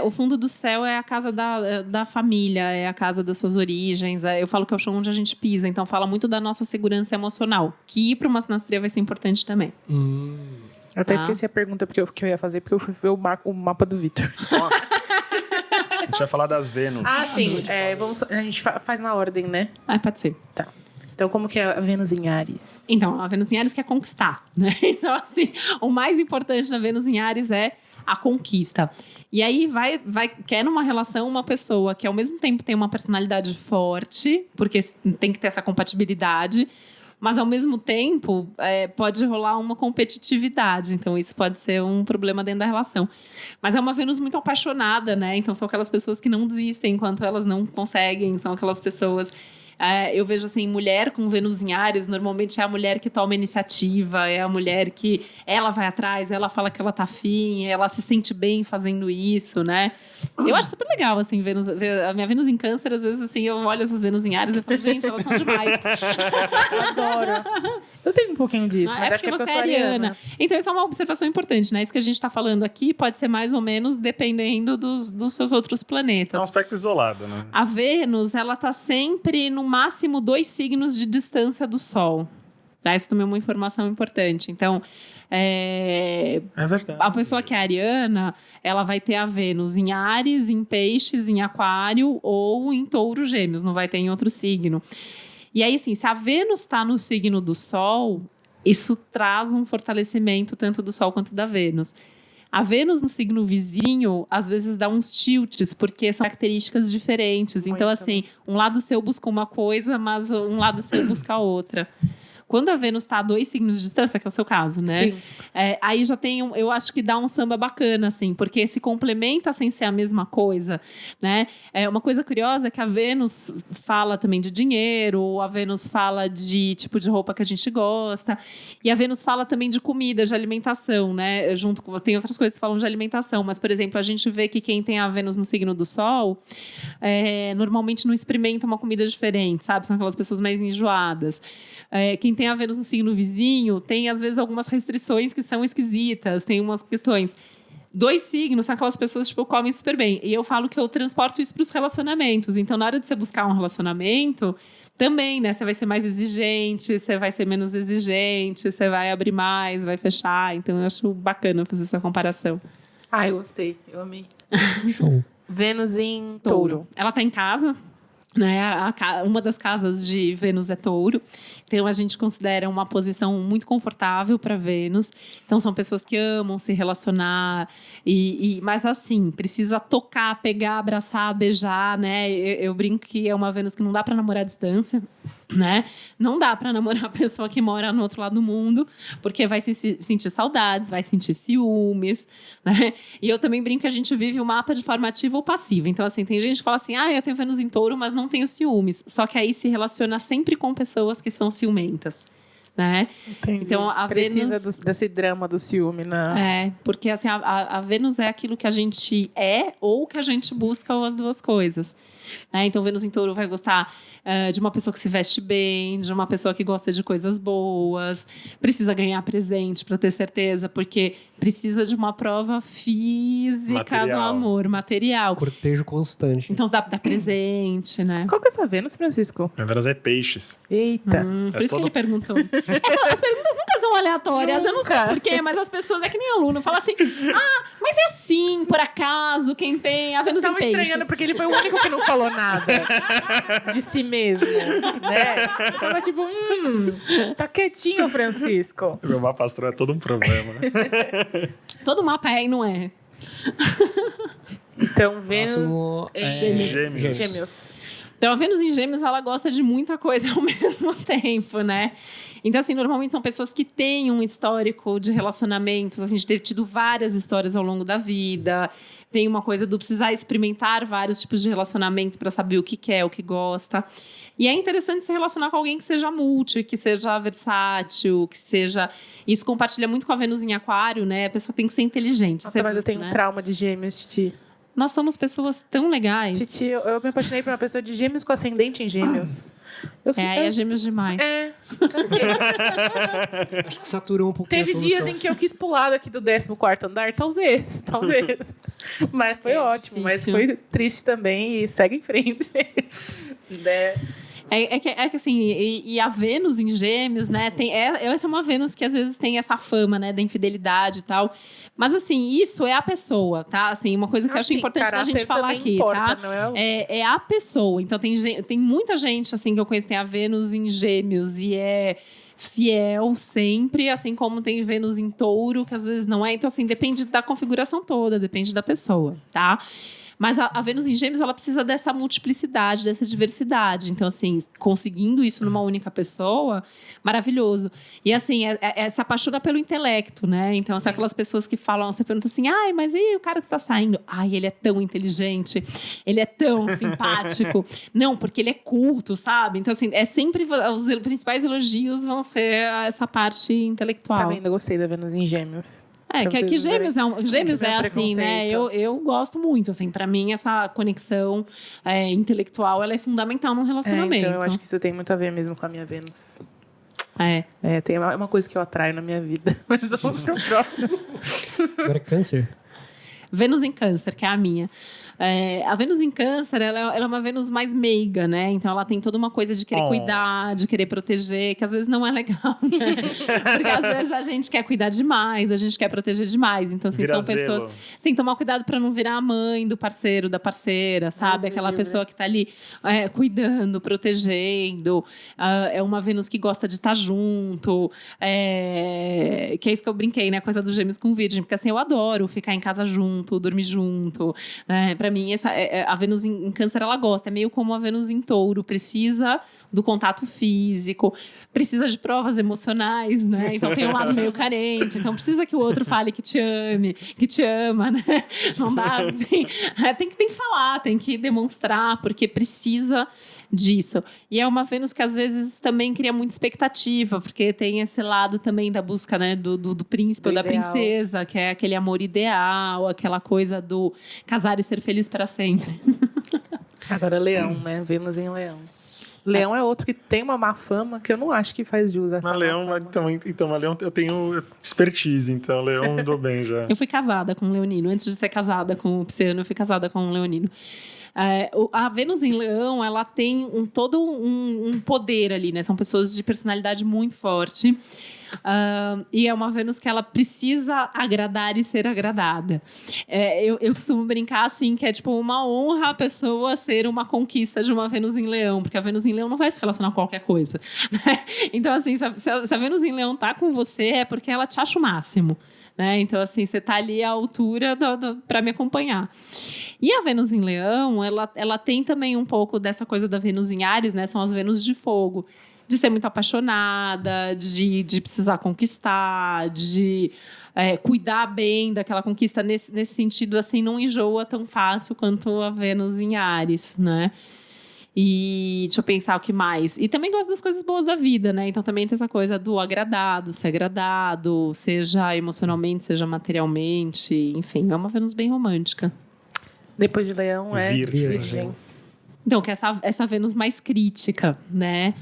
O fundo do céu é a casa da família, é a casa das suas origens. Eu falo que é o chão onde a gente pisa, então fala muito da nossa segurança emocional, que para uma sinastria vai ser importante também. Eu até esqueci a pergunta que eu ia fazer, porque eu fui ver o mapa do Vitor. A gente vai falar das Vênus. Sim. A gente faz na ordem, né? Pode ser. Tá. Então, como que é a Vênus em Áries? Então, a Vênus em Áries quer conquistar, né? Então, assim, o mais importante da Vênus em Áries é a conquista. E aí quer numa relação uma pessoa que ao mesmo tempo tem uma personalidade forte, porque tem que ter essa compatibilidade, mas ao mesmo tempo pode rolar uma competitividade. Então isso pode ser um problema dentro da relação. Mas é uma Vênus muito apaixonada, né? Então são aquelas pessoas que não desistem enquanto elas não conseguem, são aquelas pessoas... eu vejo assim, mulher com Vênus em Áries, normalmente é a mulher que toma iniciativa, é a mulher que ela vai atrás, ela fala que ela tá afim, ela se sente bem fazendo isso, né? Eu acho super legal, assim, a minha Vênus em Câncer, às vezes, assim, eu olho essas Vênus em Áries e falo, gente, elas são demais. Adoro. Eu tenho um pouquinho disso, mas acho que você é ariana. Então, isso é uma observação importante, né? Isso que a gente tá falando aqui pode ser mais ou menos dependendo dos seus outros planetas. É um aspecto isolado, né? A Vênus, ela tá sempre no máximo 2 signos de distância do Sol. Tá? Isso também é uma informação importante. Então, é verdade. A pessoa que é ariana, ela vai ter a Vênus em Áries, em Peixes, em Aquário ou em Touro, Gêmeos, não vai ter em outro signo. E aí, assim, se a Vênus está no signo do Sol, isso traz um fortalecimento tanto do Sol quanto da Vênus. A Vênus no signo vizinho, às vezes dá uns tilts, porque são características diferentes. Então, assim, um lado seu busca uma coisa, mas um lado seu busca outra. Quando a Vênus está a 2 signos de distância, que é o seu caso, né? Aí já tem, eu acho que dá um samba bacana, assim, porque se complementa sem ser a mesma coisa, né? Uma coisa curiosa é que a Vênus fala também de dinheiro, a Vênus fala de tipo de roupa que a gente gosta, e a Vênus fala também de comida, de alimentação, né? Tem outras coisas que falam de alimentação, mas, por exemplo, a gente vê que quem tem a Vênus no signo do Sol, normalmente não experimenta uma comida diferente, sabe? São aquelas pessoas mais enjoadas. Quem tem a Vênus no signo vizinho tem, às vezes, algumas restrições que são esquisitas, tem umas questões. 2 signos são aquelas pessoas que comem super bem. E eu falo que eu transporto isso para os relacionamentos. Então, na hora de você buscar um relacionamento, também, né? Você vai ser mais exigente, você vai ser menos exigente, você vai abrir mais, vai fechar. Então, eu acho bacana fazer essa comparação. Eu gostei. Eu amei. Show. Vênus em Touro. Ela está em casa. Né? Uma das casas de Vênus é Touro, então a gente considera uma posição muito confortável para Vênus. Então são pessoas que amam se relacionar, mas assim, precisa tocar, pegar, abraçar, beijar, né? Eu brinco que é uma Vênus que não dá para namorar à distância, né? Não dá para namorar a pessoa que mora no outro lado do mundo, porque vai sentir saudades, vai sentir ciúmes, né? E eu também brinco que a gente vive o mapa de forma ativa ou passiva. Então, assim, tem gente que fala assim, eu tenho Vênus em Touro, mas não tenho ciúmes. Só que aí se relaciona sempre com pessoas que são ciumentas, né? Entendi. Então, a precisa Vênus... desse drama do ciúme, né? Porque assim, a Vênus é aquilo que a gente é ou que a gente busca, ou as duas coisas. Né? Então, Vênus em Touro vai gostar de uma pessoa que se veste bem, de uma pessoa que gosta de coisas boas, precisa ganhar presente para ter certeza, porque precisa de uma prova física do amor, material. Cortejo constante. Então, dá presente, né? Qual que é a sua Vênus, Francisco? Minha Vênus é Peixes. Eita. Por isso que ele perguntou. As perguntas nunca são aleatórias, eu não sei porquê, mas as pessoas, é que nem aluno, fala assim, mas é assim, por acaso, quem tem a Vênus em Peixes. Tava estranhando, porque ele foi o único que não falou nada de si mesmo, né? Tava tipo, tá quietinho, Francisco. Meu mapa astral é todo um problema, né? Todo mapa é e não é. Então, Vênus Gêmeos. Então, a Vênus em Gêmeos, ela gosta de muita coisa ao mesmo tempo, né? Então, assim, normalmente são pessoas que têm um histórico de relacionamentos. Assim, a gente teve tido várias histórias ao longo da vida. Tem uma coisa do precisar experimentar vários tipos de relacionamento para saber o que quer, o que gosta. E é interessante se relacionar com alguém que seja multi, que seja versátil, que seja... Isso compartilha muito com a Vênus em Aquário, né? A pessoa tem que ser inteligente. Nossa, mas eu tenho um trauma de Gêmeos, Titi. Nós somos pessoas tão legais. Titi, eu me apaixonei por uma pessoa de Gêmeos com ascendente em Gêmeos. Aí é Gêmeos demais. Assim. Acho que saturou um pouquinho. Teve dias em que eu quis pular daqui do 14º andar, talvez. Mas foi ótimo, difícil. mas foi triste também e segue em frente. Né? É que assim, e a Vênus em Gêmeos, né? Essa é uma Vênus que às vezes tem essa fama, né? Da infidelidade e tal. Mas assim, isso é a pessoa, tá? Assim, uma coisa que eu acho importante a gente falar aqui, importa, tá? Não é a pessoa. Então tem muita gente assim que eu conheço, tem a Vênus em Gêmeos e é fiel sempre, assim como tem Vênus em Touro, que às vezes não é. Então, assim, depende da configuração toda, depende da pessoa, tá? Mas a Vênus em Gêmeos, ela precisa dessa multiplicidade, dessa diversidade. Então, assim, conseguindo isso numa única pessoa, maravilhoso. E, assim, se apaixona pelo intelecto, né? Então, são aquelas pessoas que falam, você pergunta assim, mas e o cara que está saindo? Ele é tão inteligente, ele é tão simpático. Não, porque ele é culto, sabe? Então, assim, é sempre os principais elogios vão ser essa parte intelectual. Tá vendo? Eu gostei da Vênus em Gêmeos. Que Gêmeos é assim, né? Eu gosto muito, assim. Pra mim, essa conexão intelectual, ela é fundamental num relacionamento. Então, eu acho que isso tem muito a ver mesmo com a minha Vênus. Tem uma coisa que eu atraio na minha vida. Mas vamos pro próximo. Agora é Câncer. Vênus em Câncer, que é a minha. A Vênus em Câncer, ela é uma Vênus mais meiga, né? Então, ela tem toda uma coisa de querer cuidar, de querer proteger, que às vezes não é legal, né? Porque às vezes a gente quer cuidar demais, a gente quer proteger demais. Então, assim, são pessoas... Tem que tomar cuidado para não virar a mãe do parceiro, da parceira, sabe? Aquela pessoa que tá ali cuidando, protegendo. É uma Vênus que gosta de estar junto. Que é isso que eu brinquei, né? Coisa do Gêmeos com Virgem. Porque, assim, eu adoro ficar em casa junto, dormir junto. Para mim, a Vênus em Câncer, ela gosta. É meio como a Vênus em Touro. Precisa do contato físico, precisa de provas emocionais, né? Então tem um lado meio carente. Então precisa que o outro fale que te ame, que te ama, né? Não dá assim. Tem que falar, tem que demonstrar, porque precisa disso. E é uma Vênus que às vezes também cria muita expectativa, porque tem esse lado também da busca, né, do príncipe ou da princesa, que é aquele amor ideal, aquela coisa do casar e ser feliz para sempre. Agora Leão, né? Vênus em Leão. Leão é outro que tem uma má fama que eu não acho que faz jus a essa Leão, então, Leão eu tenho expertise, então Leão andou bem já. Eu fui casada com um leonino. Antes de ser casada com o Pisciano, eu fui casada com um leonino. A Vênus em Leão, ela tem todo um poder ali, né? São pessoas de personalidade muito forte. E é uma Vênus que ela precisa agradar e ser agradada. Eu costumo brincar assim, que é tipo uma honra a pessoa ser uma conquista de uma Vênus em Leão, porque a Vênus em Leão não vai se relacionar com qualquer coisa, né? Então, assim, se a Vênus em Leão tá com você, é porque ela te acha o máximo, né? Então, assim, você tá ali à altura para me acompanhar. E a Vênus em Leão, ela tem também um pouco dessa coisa da Vênus em Áries, né? São as Vênus de fogo. De ser muito apaixonada, de precisar conquistar, de cuidar bem daquela conquista nesse sentido, assim, não enjoa tão fácil quanto a Vênus em Áries, né? E deixa eu pensar o que mais. E também gosto das coisas boas da vida, né? Então também tem essa coisa do agradado, ser agradado, seja emocionalmente, seja materialmente, enfim, é uma Vênus bem romântica. Depois de Leão é Virgem. Então, que é essa Vênus mais crítica, né?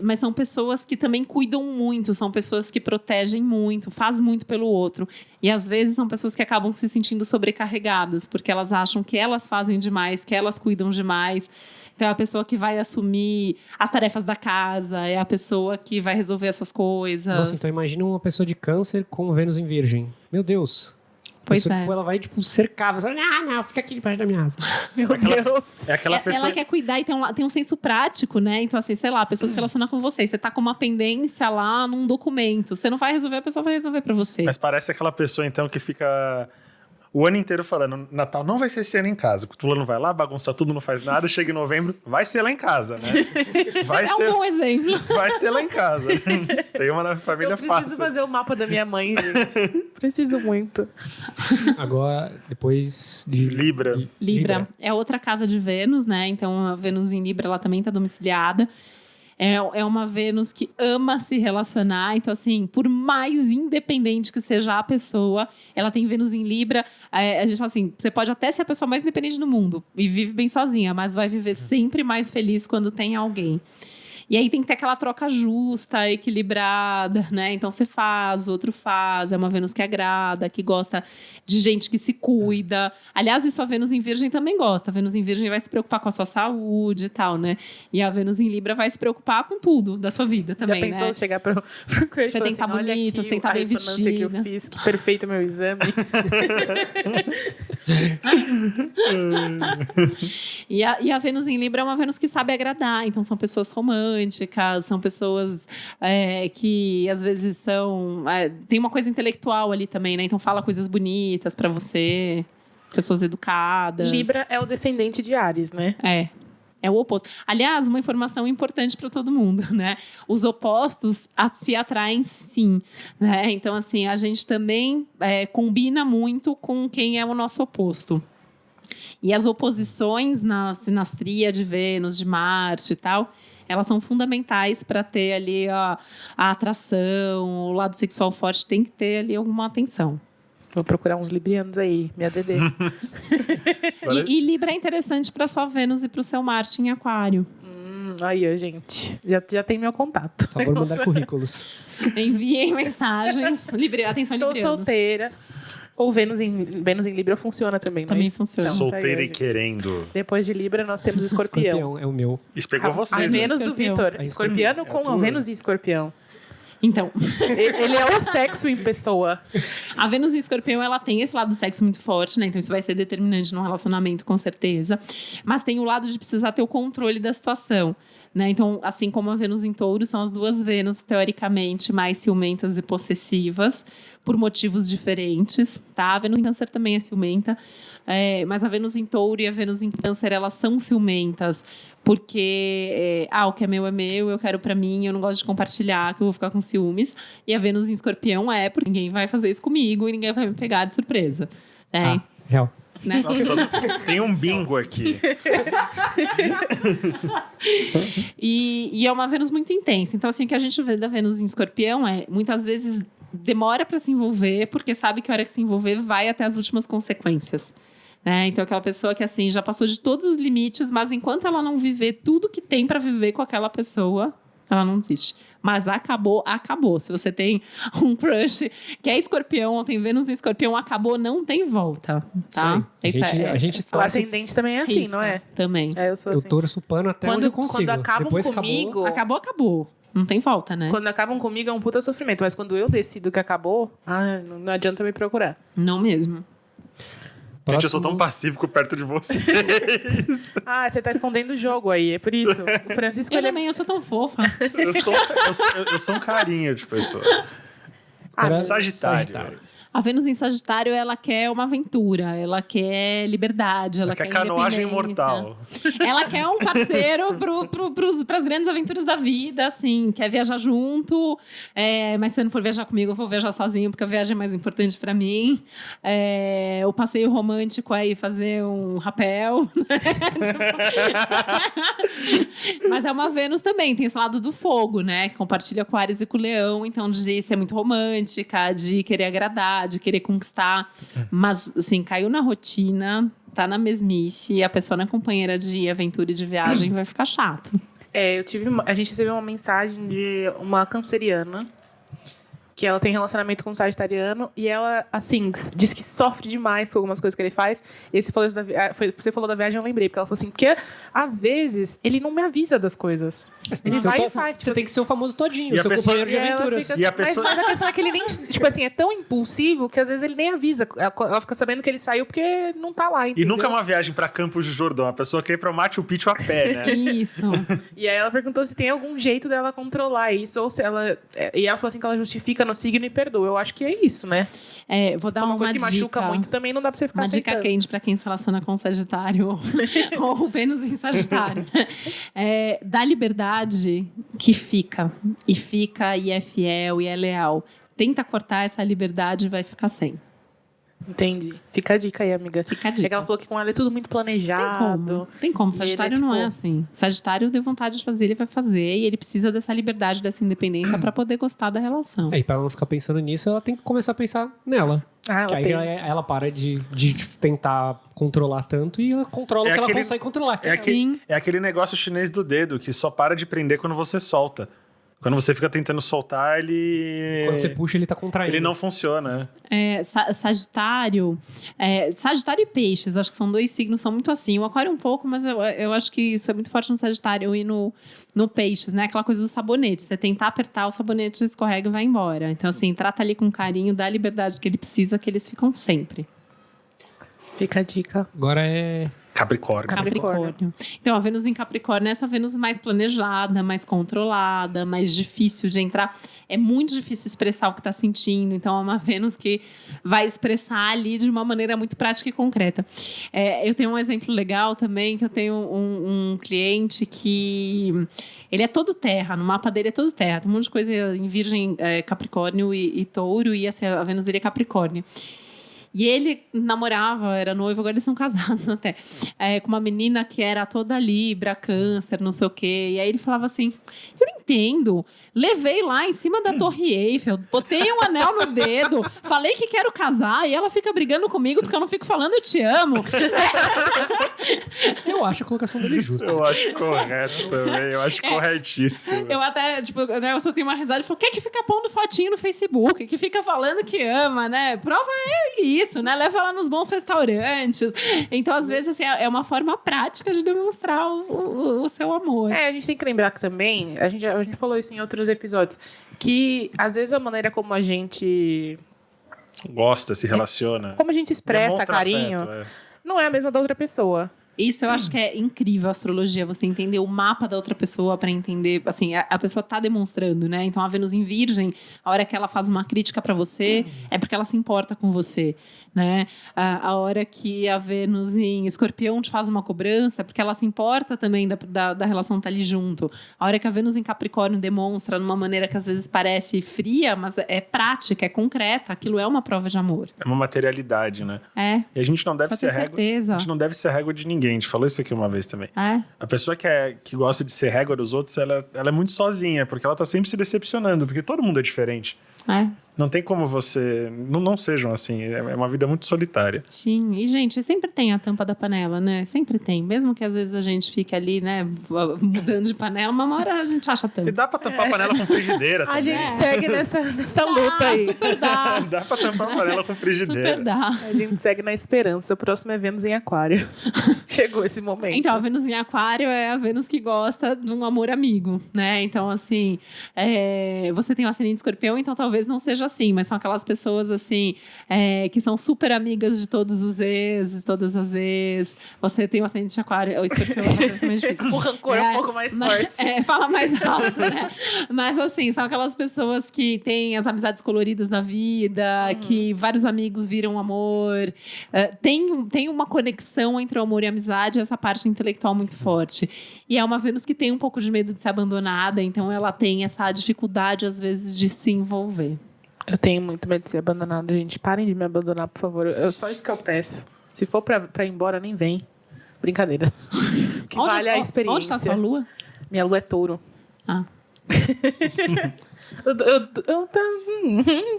Mas são pessoas que também cuidam muito, são pessoas que protegem muito, fazem muito pelo outro. E, às vezes, são pessoas que acabam se sentindo sobrecarregadas, porque elas acham que elas fazem demais, que elas cuidam demais. Então, é a pessoa que vai assumir as tarefas da casa, é a pessoa que vai resolver as suas coisas. Nossa, então imagina uma pessoa de Câncer com Vênus em Virgem. Meu Deus! Pois é. Ela vai, cercar. Você fala, não, fica aqui debaixo da minha asa. Meu Deus. É aquela pessoa... Ela quer cuidar e tem um senso prático, né? Então, assim, sei lá, a pessoa se relaciona com você. Você tá com uma pendência lá num documento. Você não vai resolver, a pessoa vai resolver pra você. Mas parece aquela pessoa, então, que fica o ano inteiro falando, Natal não vai ser esse ano em casa. O fulano vai lá, bagunça tudo, não faz nada, chega em novembro, vai ser lá em casa, né? Um bom exemplo. Vai ser lá em casa. Tem uma na família fácil. Eu preciso fazer o mapa da minha mãe, gente. Preciso muito. Agora, depois de... Libra. É outra casa de Vênus, né? Então, a Vênus em Libra, ela também tá domiciliada. É uma Vênus que ama se relacionar. Então, assim, por mais independente que seja a pessoa, ela tem Vênus em Libra. A gente fala assim, você pode até ser a pessoa mais independente do mundo e vive bem sozinha, mas vai viver sempre mais feliz quando tem alguém. E aí tem que ter aquela troca justa, equilibrada, né? Então você faz, o outro faz. É uma Vênus que agrada, que gosta de gente que se cuida. Aliás, isso a Vênus em Virgem também gosta. A Vênus em Virgem vai se preocupar com a sua saúde e tal, né? E a Vênus em Libra vai se preocupar com tudo da sua vida também, né? Já pensou chegar pro Chris, você tem que estar bonita, você tem que estar bem vestida. Que eu fiz, que perfeito meu exame. E a Vênus em Libra é uma Vênus que sabe agradar. Então são pessoas românticas, são pessoas que às vezes são... tem uma coisa intelectual ali também, né? Então fala coisas bonitas pra você, pessoas educadas. Libra é o descendente de Áries, né? É o oposto. Aliás, uma informação importante para todo mundo, né? Os opostos se atraem, sim, né? Então, assim, a gente também combina muito com quem é o nosso oposto. E as oposições na sinastria de Vênus, de Marte e tal, elas são fundamentais para ter ali a atração, o lado sexual forte tem que ter ali alguma atenção. Vou procurar uns librianos aí, minha DD. E Libra é interessante para sua Vênus e para o seu Marte em Aquário. Aí, gente. Já tem meu contato. Por favor, mandar currículos. Enviem mensagens. Atenção, Tô librianos. solteira. Ou Vênus em Libra funciona também, Também funciona. Solteira e querendo. Depois de Libra, nós temos Escorpião. Escorpião é o meu. Isso pegou vocês, A Vênus do Vitor. Escorpiano com a Vênus e Escorpião. Então, ele é o sexo em pessoa. A Vênus em Escorpião, ela tem esse lado do sexo muito forte, né? Então isso vai ser determinante num relacionamento, com certeza. Mas tem o lado de precisar ter o controle da situação, né? Então, assim como a Vênus em Touro, são as duas Vênus, teoricamente, mais ciumentas e possessivas, por motivos diferentes, tá? A Vênus em Câncer também é ciumenta, mas a Vênus em Touro e a Vênus em Câncer, elas são ciumentas, porque o que é meu, eu quero pra mim, eu não gosto de compartilhar, que eu vou ficar com ciúmes. E a Vênus em Escorpião porque ninguém vai fazer isso comigo e ninguém vai me pegar de surpresa. Real. Né? Nossa, tem um bingo aqui. E é uma Vênus muito intensa. Então, assim, o que a gente vê da Vênus em Escorpião muitas vezes demora pra se envolver, porque sabe que a hora que se envolver vai até as últimas consequências. Né? Então, aquela pessoa que, assim, já passou de todos os limites, mas enquanto ela não viver tudo que tem pra viver com aquela pessoa, ela não desiste. Mas acabou. Se você tem um crush que é Escorpião ou tem Vênus em Escorpião, acabou, não tem volta, tá? A gente o ascendente também é assim, não é? Também. Eu sou assim. Eu torço o pano até onde eu consigo. Quando acabam Depois comigo... Acabou. Não tem volta, né? Quando acabam comigo é um puta sofrimento. Mas quando eu decido que acabou, não adianta me procurar. Não mesmo. Gente, eu sou tão pacífico perto de vocês. Você tá escondendo o jogo aí, é por isso. O Francisco, eu sou tão fofa. Eu sou um carinho de pessoa. Sagitário. A Vênus em Sagitário, ela quer uma aventura, ela quer liberdade, ela quer canoagem mortal. Ela quer um parceiro pras grandes aventuras da vida, assim, quer viajar junto, mas se não for viajar comigo, eu vou viajar sozinho, porque a viagem é mais importante pra mim. O passeio romântico é ir fazer um rapel. Mas é uma Vênus também, tem esse lado do fogo, né? Que compartilha com Áries e com Leão, então de ser muito romântica, de querer agradar, de querer conquistar, mas assim, caiu na rotina, tá na mesmice, e a pessoa não é companheira de aventura e de viagem, vai ficar chato. A gente recebeu uma mensagem de uma canceriana que ela tem relacionamento com um sagitariano e ela, assim, diz que sofre demais com algumas coisas que ele faz. E você falou da viagem, eu lembrei, porque ela falou assim, porque às vezes ele não me avisa das coisas. Ele vai e faz. Você tem que ser o famoso todinho, seu companheiro de aventuras. Assim, mas a questão é que ele nem, tipo assim, é tão impulsivo que às vezes ele nem avisa. Ela fica sabendo que ele saiu porque não tá lá, entendeu? E nunca é uma viagem pra Campos do Jordão, a pessoa quer ir pra Machu Picchu a pé, né? Isso. E aí ela perguntou se tem algum jeito dela controlar isso, ou se ela... E ela falou assim que ela justifica no signo e perdoa. Eu acho que é isso, né? Vou dar uma coisa dica. Que machuca muito também, não dá pra você ficar aceitando. Dica quente pra quem se relaciona com Sagitário ou Vênus em Sagitário. Dá liberdade que fica. E é fiel, e é leal. Tenta cortar essa liberdade e vai ficar sem. Entendi. Fica a dica aí, amiga. Fica a dica. É que ela falou que com ela é tudo muito planejado. Tem como. Sagitário não é assim. Sagitário deu vontade de fazer, ele vai fazer. E ele precisa dessa liberdade, dessa independência pra poder gostar da relação. E pra ela não ficar pensando nisso, ela tem que começar a pensar nela. Que aí ela para de tentar controlar tanto e ela controla o que ela consegue controlar. É aquele negócio chinês do dedo, que só para de prender quando você solta. Quando você fica tentando soltar, ele... Quando você puxa, ele tá contraindo. Ele não funciona. Sagitário e Peixes, acho que são dois signos, são muito assim. O Aquário um pouco, mas eu acho que isso é muito forte no Sagitário e no Peixes, né? Aquela coisa do sabonete. Você tentar apertar, o sabonete escorrega e vai embora. Então, assim, trata ali com carinho, dá a liberdade que ele precisa, que eles ficam sempre. Fica a dica. Agora é... Capricórnio. Então, a Vênus em Capricórnio é essa Vênus mais planejada, mais controlada, mais difícil de entrar. É muito difícil expressar o que está sentindo. Então, é uma Vênus que vai expressar ali de uma maneira muito prática e concreta. Eu tenho um exemplo legal também, que eu tenho um cliente que... Ele é todo terra, no mapa dele é todo terra. Tem um monte de coisa em Virgem, Capricórnio e Touro, e assim, a Vênus dele é Capricórnio. E ele namorava, era noivo, agora eles são casados até, com uma menina que era toda Libra, Câncer, não sei o quê. E aí ele falava assim, eu não entendo, levei lá em cima da Torre Eiffel, botei um anel no dedo, falei que quero casar e ela fica brigando comigo porque eu não fico falando eu te amo. Eu acho a colocação dele justa. Eu acho correto também, eu acho corretíssimo. Eu até, tipo, né, eu só tenho uma risada e falo, quer que fica pondo fotinho no Facebook, que fica falando que ama, né? Prova isso, né? Leva ela nos bons restaurantes. Então, às vezes, assim, é uma forma prática de demonstrar o seu amor. A gente tem que lembrar que também, a gente falou isso em outros episódios, que às vezes a maneira como a gente gosta, se relaciona. Como a gente expressa carinho, afeto, não é a mesma da outra pessoa. Isso eu acho que é incrível a astrologia, você entender o mapa da outra pessoa para entender, assim, a pessoa tá demonstrando, né? Então a Vênus em Virgem, a hora que ela faz uma crítica para você, é porque ela se importa com você, né? A hora que a Vênus em Escorpião te faz uma cobrança, é porque ela se importa também da relação estar ali junto. A hora que a Vênus em Capricórnio demonstra de uma maneira que às vezes parece fria, mas é prática, é concreta, aquilo é uma prova de amor. É uma materialidade, né? E a gente não deve ser régua. A gente não deve ser régua de ninguém. A gente falou isso aqui uma vez também. A pessoa que gosta de ser régua dos outros, ela é muito sozinha, porque ela tá sempre se decepcionando, porque todo mundo é diferente. Não tem como você... Não sejam assim. É uma vida muito solitária. Sim. E, gente, sempre tem a tampa da panela, né? Sempre tem. Mesmo que às vezes a gente fique ali, né? Mudando de panela, uma hora a gente acha a tampa. E dá pra tampar a panela com frigideira também. A gente segue nessa luta aí. Super dá. Dá pra tampar a panela com frigideira. Super dá. A gente segue na esperança. O próximo é Vênus em Aquário. Chegou esse momento. Então, a Vênus em Aquário é a Vênus que gosta de um amor amigo, né? Então, assim, você tem um ascendente Escorpião, então talvez não seja assim, mas são aquelas pessoas, assim, que são super amigas de todos os ex, todas as ex. Você tem um ascendente Aquário, o Escorpião é mais difícil. O rancor é um pouco mais forte. Fala mais alto, né? Mas, assim, são aquelas pessoas que têm as amizades coloridas na vida, que vários amigos viram amor. Tem uma conexão entre o amor e a amizade, essa parte intelectual muito forte. E é uma Vênus que tem um pouco de medo de ser abandonada, então ela tem essa dificuldade, às vezes, de se envolver. Eu tenho muito medo de ser abandonado, gente. Parem de me abandonar, por favor. É só isso que eu peço. Se for pra ir embora, nem vem. Brincadeira. Que vale a experiência. Onde está a sua lua? Minha lua é touro. Não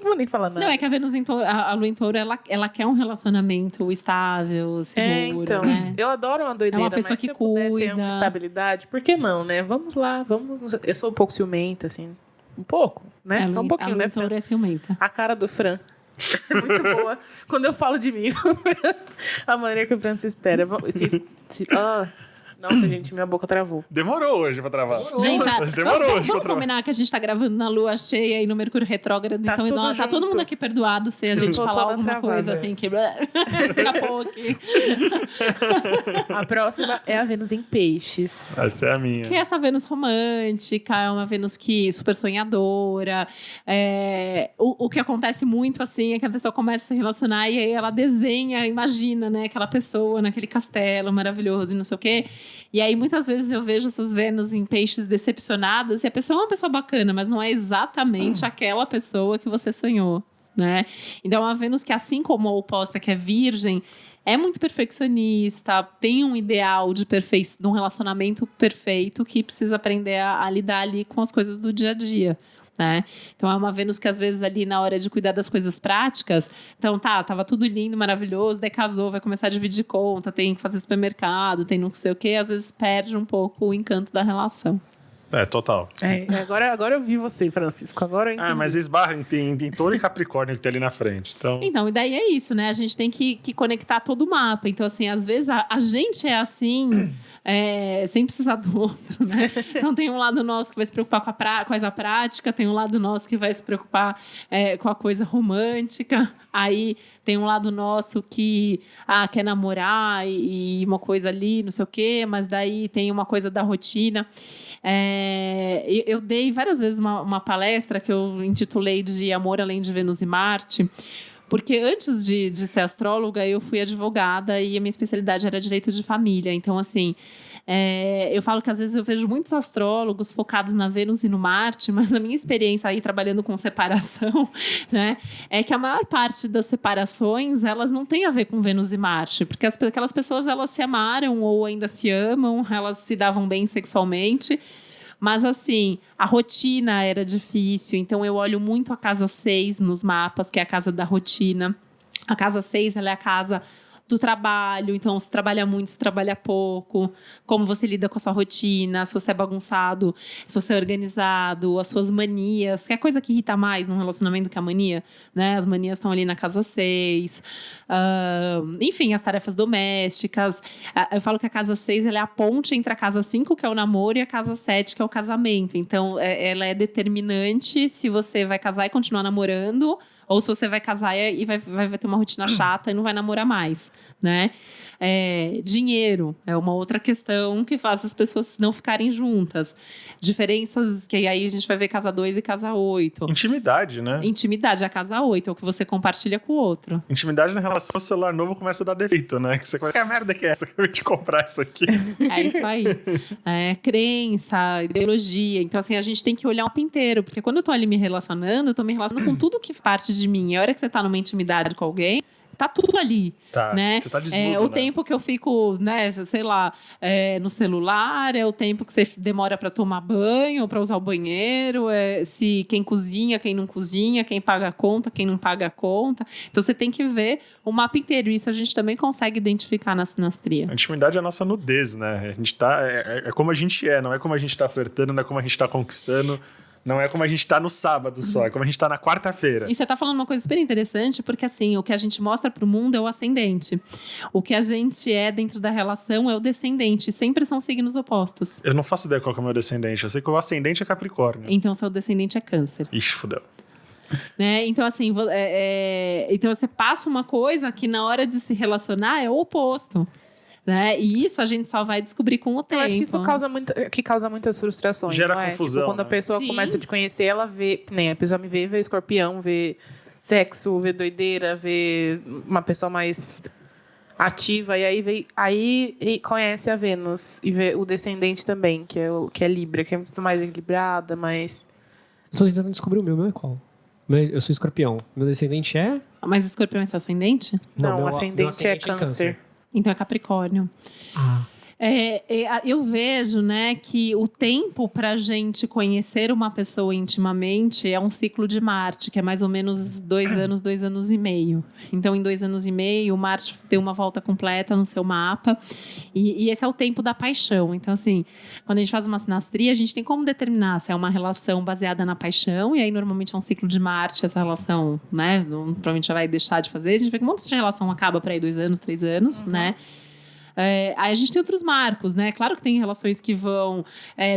vou nem falar nada. Não, é que a Vênus em touro, a lua em touro, ela quer um relacionamento estável, seguro, então, né? Eu adoro uma doideira, é uma pessoa mas que se eu puder cuida. ter uma estabilidade, por que não, né? Vamos lá, vamos... Eu sou um pouco ciumenta, assim. Um pouco, né? Só um pouquinho, né, Fran? É ciumenta. A cara do Fran. É muito boa. Quando eu falo de mim, a maneira que o Fran se espera. Nossa, gente, minha boca travou. Demorou hoje pra travar. Gente, vamos combinar que a gente tá gravando na lua cheia e no Mercúrio retrógrado. Tá então, tá todo mundo aqui perdoado se a gente falar alguma coisa assim que escapou aqui. A próxima é a Vênus em Peixes. Essa é a minha. Que é essa Vênus romântica, é uma Vênus que super sonhadora. O que acontece muito, assim, é que a pessoa começa a se relacionar e aí ela desenha, imagina, né, aquela pessoa naquele castelo maravilhoso e não sei o quê. E aí, muitas vezes, eu vejo essas Vênus em Peixes decepcionadas e a pessoa é uma pessoa bacana, mas não é exatamente aquela pessoa que você sonhou, né? Então, a Vênus que, assim como a oposta, que é Virgem, é muito perfeccionista, tem um ideal de um relacionamento perfeito que precisa aprender a lidar ali com as coisas do dia a dia. Né? Então é uma Vênus que às vezes ali na hora de cuidar das coisas práticas, então tava tudo lindo, maravilhoso, daí casou, vai começar a dividir conta, tem que fazer supermercado, tem não sei o que, às vezes perde um pouco o encanto da relação. Total. Agora eu vi você, Francisco. Agora eu entendi. Mas esbarra em Touro e Capricórnio que tem ali na frente. Então, e daí é isso, né? A gente tem que conectar todo o mapa. Então, assim, às vezes a gente é assim... sem precisar do outro, né? Então tem um lado nosso que vai se preocupar com a coisa prática, tem um lado nosso que vai se preocupar com a coisa romântica, aí tem um lado nosso que quer namorar e uma coisa ali, não sei o quê, mas daí tem uma coisa da rotina. Eu dei várias vezes uma palestra que eu intitulei de Amor Além de Vênus e Marte, porque antes de ser astróloga, eu fui advogada e a minha especialidade era direito de família. Então, assim, eu falo que às vezes eu vejo muitos astrólogos focados na Vênus e no Marte, mas a minha experiência aí trabalhando com separação, né, é que a maior parte das separações, elas não têm a ver com Vênus e Marte, porque aquelas pessoas, elas se amaram ou ainda se amam, elas se davam bem sexualmente, mas, assim, a rotina era difícil. Então, eu olho muito a casa 6 nos mapas, que é a casa da rotina. A casa 6, ela é a casa do trabalho, então se trabalha muito, se trabalha pouco, como você lida com a sua rotina, se você é bagunçado, se você é organizado, as suas manias, que é a coisa que irrita mais num relacionamento que a mania, né? As manias estão ali na casa 6, enfim, as tarefas domésticas. Eu falo que a casa 6 ela é a ponte entre a casa 5, que é o namoro, e a casa 7, que é o casamento. Então, ela é determinante se você vai casar e continuar namorando, ou se você vai casar e vai ter uma rotina chata e não vai namorar mais, né? Dinheiro é uma outra questão que faz as pessoas não ficarem juntas. Diferenças que aí a gente vai ver casa 2 e casa 8. Intimidade, né? Intimidade, a casa 8 é o que você compartilha com o outro. Intimidade na relação, o celular novo começa a dar defeito, né? Que você vai, que a merda que é essa? Que eu vou te comprar isso aqui. É isso aí. Crença, ideologia. Então, assim, a gente tem que olhar o mapa inteiro. Porque quando eu tô ali me relacionando, eu tô me relacionando com tudo que parte de mim. A hora que você tá numa intimidade com alguém, tá tudo ali, tá, né? Você tá desnudo, o tempo que eu fico, né, sei lá, no celular, o tempo que você demora para tomar banho ou para usar o banheiro, se quem cozinha, quem não cozinha, quem paga a conta, quem não paga a conta. Então você tem que ver o mapa inteiro. Isso a gente também consegue identificar na sinastria. A intimidade é a nossa nudez, né? A gente tá, é como a gente não é como a gente tá flertando, não é como a gente tá conquistando. Não é como a gente tá no sábado só, é como a gente tá na quarta-feira. E você tá falando uma coisa super interessante, porque assim, o que a gente mostra pro mundo é o ascendente. O que a gente é dentro da relação é o descendente. Sempre são signos opostos. Eu não faço ideia qual que é o meu descendente. Eu sei que o ascendente é Capricórnio. Então, seu descendente é Câncer. Ixi, fudeu. Né? Então, assim, então você passa uma coisa que na hora de se relacionar é o oposto. Né? E isso a gente só vai descobrir com o tempo. Eu acho que isso causa muitas frustrações. Gera confusão. Tipo, quando a pessoa começa a te conhecer, ela vê... Nem a pessoa me vê escorpião, vê sexo, vê doideira, vê uma pessoa mais ativa. E aí conhece a Vênus. E vê o descendente também, que é Libra, que é muito mais equilibrada, mais... Eu tô tentando descobrir o meu é qual? Eu sou escorpião. Meu descendente é... Mas escorpião é seu ascendente? Não, o ascendente é Câncer. Então é Capricórnio. Eu vejo, né, que o tempo para a gente conhecer uma pessoa intimamente é um ciclo de Marte, que é mais ou menos 2 anos, 2 anos e meio. Então, em 2 anos e meio, o Marte deu uma volta completa no seu mapa. E esse é o tempo da paixão. Então, assim, quando a gente faz uma sinastria, a gente tem como determinar se é uma relação baseada na paixão, e aí normalmente é um ciclo de Marte, essa relação, né, provavelmente já vai deixar de fazer. A gente vê que um monte de relação acaba para aí 2 anos, 3 anos, né? Aí a gente tem outros marcos, né? Claro que tem relações que vão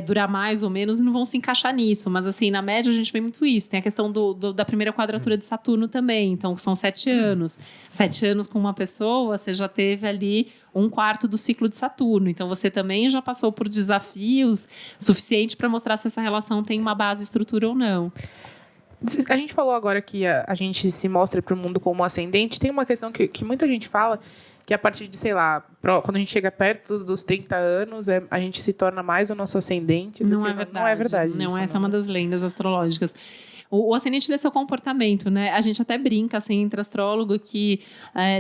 durar mais ou menos e não vão se encaixar nisso, mas assim, na média a gente vê muito isso. Tem a questão da primeira quadratura de Saturno também, então são 7 anos. 7 anos com uma pessoa, você já teve ali 1/4 do ciclo de Saturno, então você também já passou por desafios suficiente para mostrar se essa relação tem uma base, estrutura ou não. A gente falou agora que a gente se mostra para o mundo como ascendente. Tem uma questão que muita gente fala, que a partir de, sei lá, quando a gente chega perto dos 30 anos, a gente se torna mais o nosso ascendente. Não é verdade. Não é verdade. Não, essa é uma das lendas astrológicas. O ascendente é seu comportamento, né? A gente até brinca, assim, entre astrólogos, que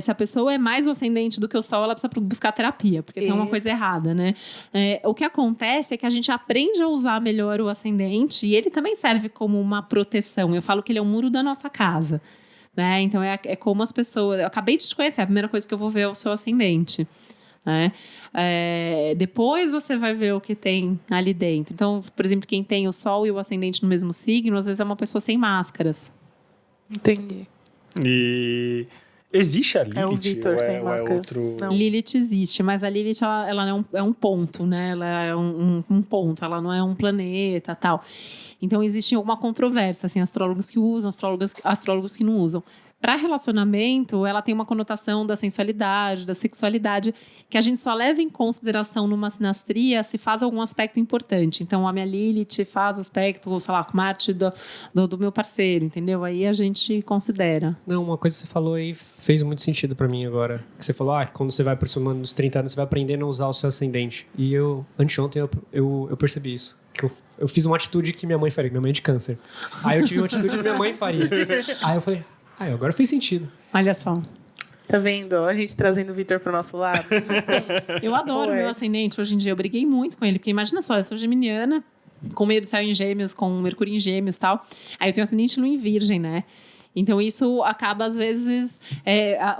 se a pessoa é mais o ascendente do que o sol, ela precisa buscar terapia, porque tem uma coisa errada, né? O que acontece é que a gente aprende a usar melhor o ascendente, e ele também serve como uma proteção. Eu falo que ele é o muro da nossa casa. Né? Então, é como as pessoas... Eu acabei de te conhecer, a primeira coisa que eu vou ver é o seu ascendente. Né? Depois você vai ver o que tem ali dentro. Então, por exemplo, quem tem o Sol e o ascendente no mesmo signo, às vezes é uma pessoa sem máscaras. Entendi. E... Existe a Lilith? É o Vitor sem máscara. Outro... Não. Lilith existe, mas a Lilith ela é um ponto, né? Ela é um ponto, ela não é um planeta, tal. Então, existe alguma controvérsia, assim, astrólogos que usam, astrólogos que não usam. Para relacionamento, ela tem uma conotação da sensualidade, da sexualidade, que a gente só leva em consideração numa sinastria se faz algum aspecto importante. Então, a minha Lilith faz aspecto, sei lá, com Marte do meu parceiro, entendeu? Aí a gente considera. Não, uma coisa que você falou aí fez muito sentido para mim agora. Que você falou, quando você vai aproximando dos 30 anos, você vai aprendendo a usar o seu ascendente. E anteontem, eu percebi isso. Que eu fiz uma atitude que minha mãe faria, minha mãe é de Câncer. Aí eu tive uma atitude que minha mãe faria. Aí eu falei, agora fez sentido. Olha só. Tá vendo? A gente trazendo o Vitor pro nosso lado. Eu adoro o meu ascendente hoje em dia. Eu briguei muito com ele, porque imagina só, eu sou geminiana, com meio do céu em Gêmeos, com Mercúrio em Gêmeos e tal. Aí eu tenho ascendente Lua em Virgem, né? Então, isso acaba, às vezes...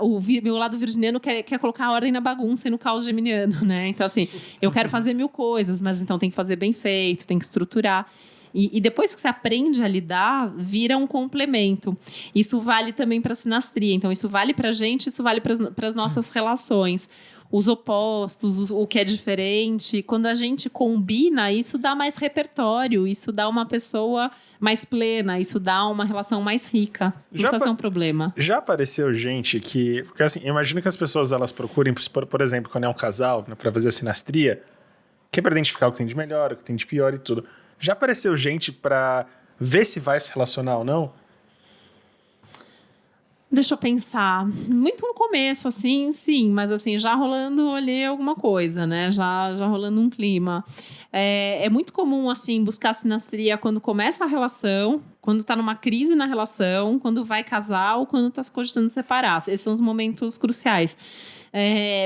o meu lado virginiano quer colocar a ordem na bagunça e no caos geminiano, né? Então, assim, eu quero fazer 1000 coisas, mas então tem que fazer bem feito, tem que estruturar. E depois que você aprende a lidar, vira um complemento. Isso vale também para a sinastria. Então, isso vale para a gente, isso vale para as nossas relações. Os opostos, o que é diferente. Quando a gente combina, isso dá mais repertório, isso dá uma pessoa mais plena, isso dá uma relação mais rica. Não precisa ser um problema. Já apareceu gente que... Porque assim, imagino que as pessoas elas procurem, por exemplo, quando é um casal, né, para fazer a sinastria, que é para identificar o que tem de melhor, o que tem de pior e tudo. Já apareceu gente pra ver se vai se relacionar ou não? Deixa eu pensar. Muito no começo, assim, sim. Mas, assim, já rolando ali alguma coisa, né? Já rolando um clima. É muito comum, assim, buscar sinastria quando começa a relação, quando tá numa crise na relação, quando vai casar ou quando tá se cogitando separar. Esses são os momentos cruciais.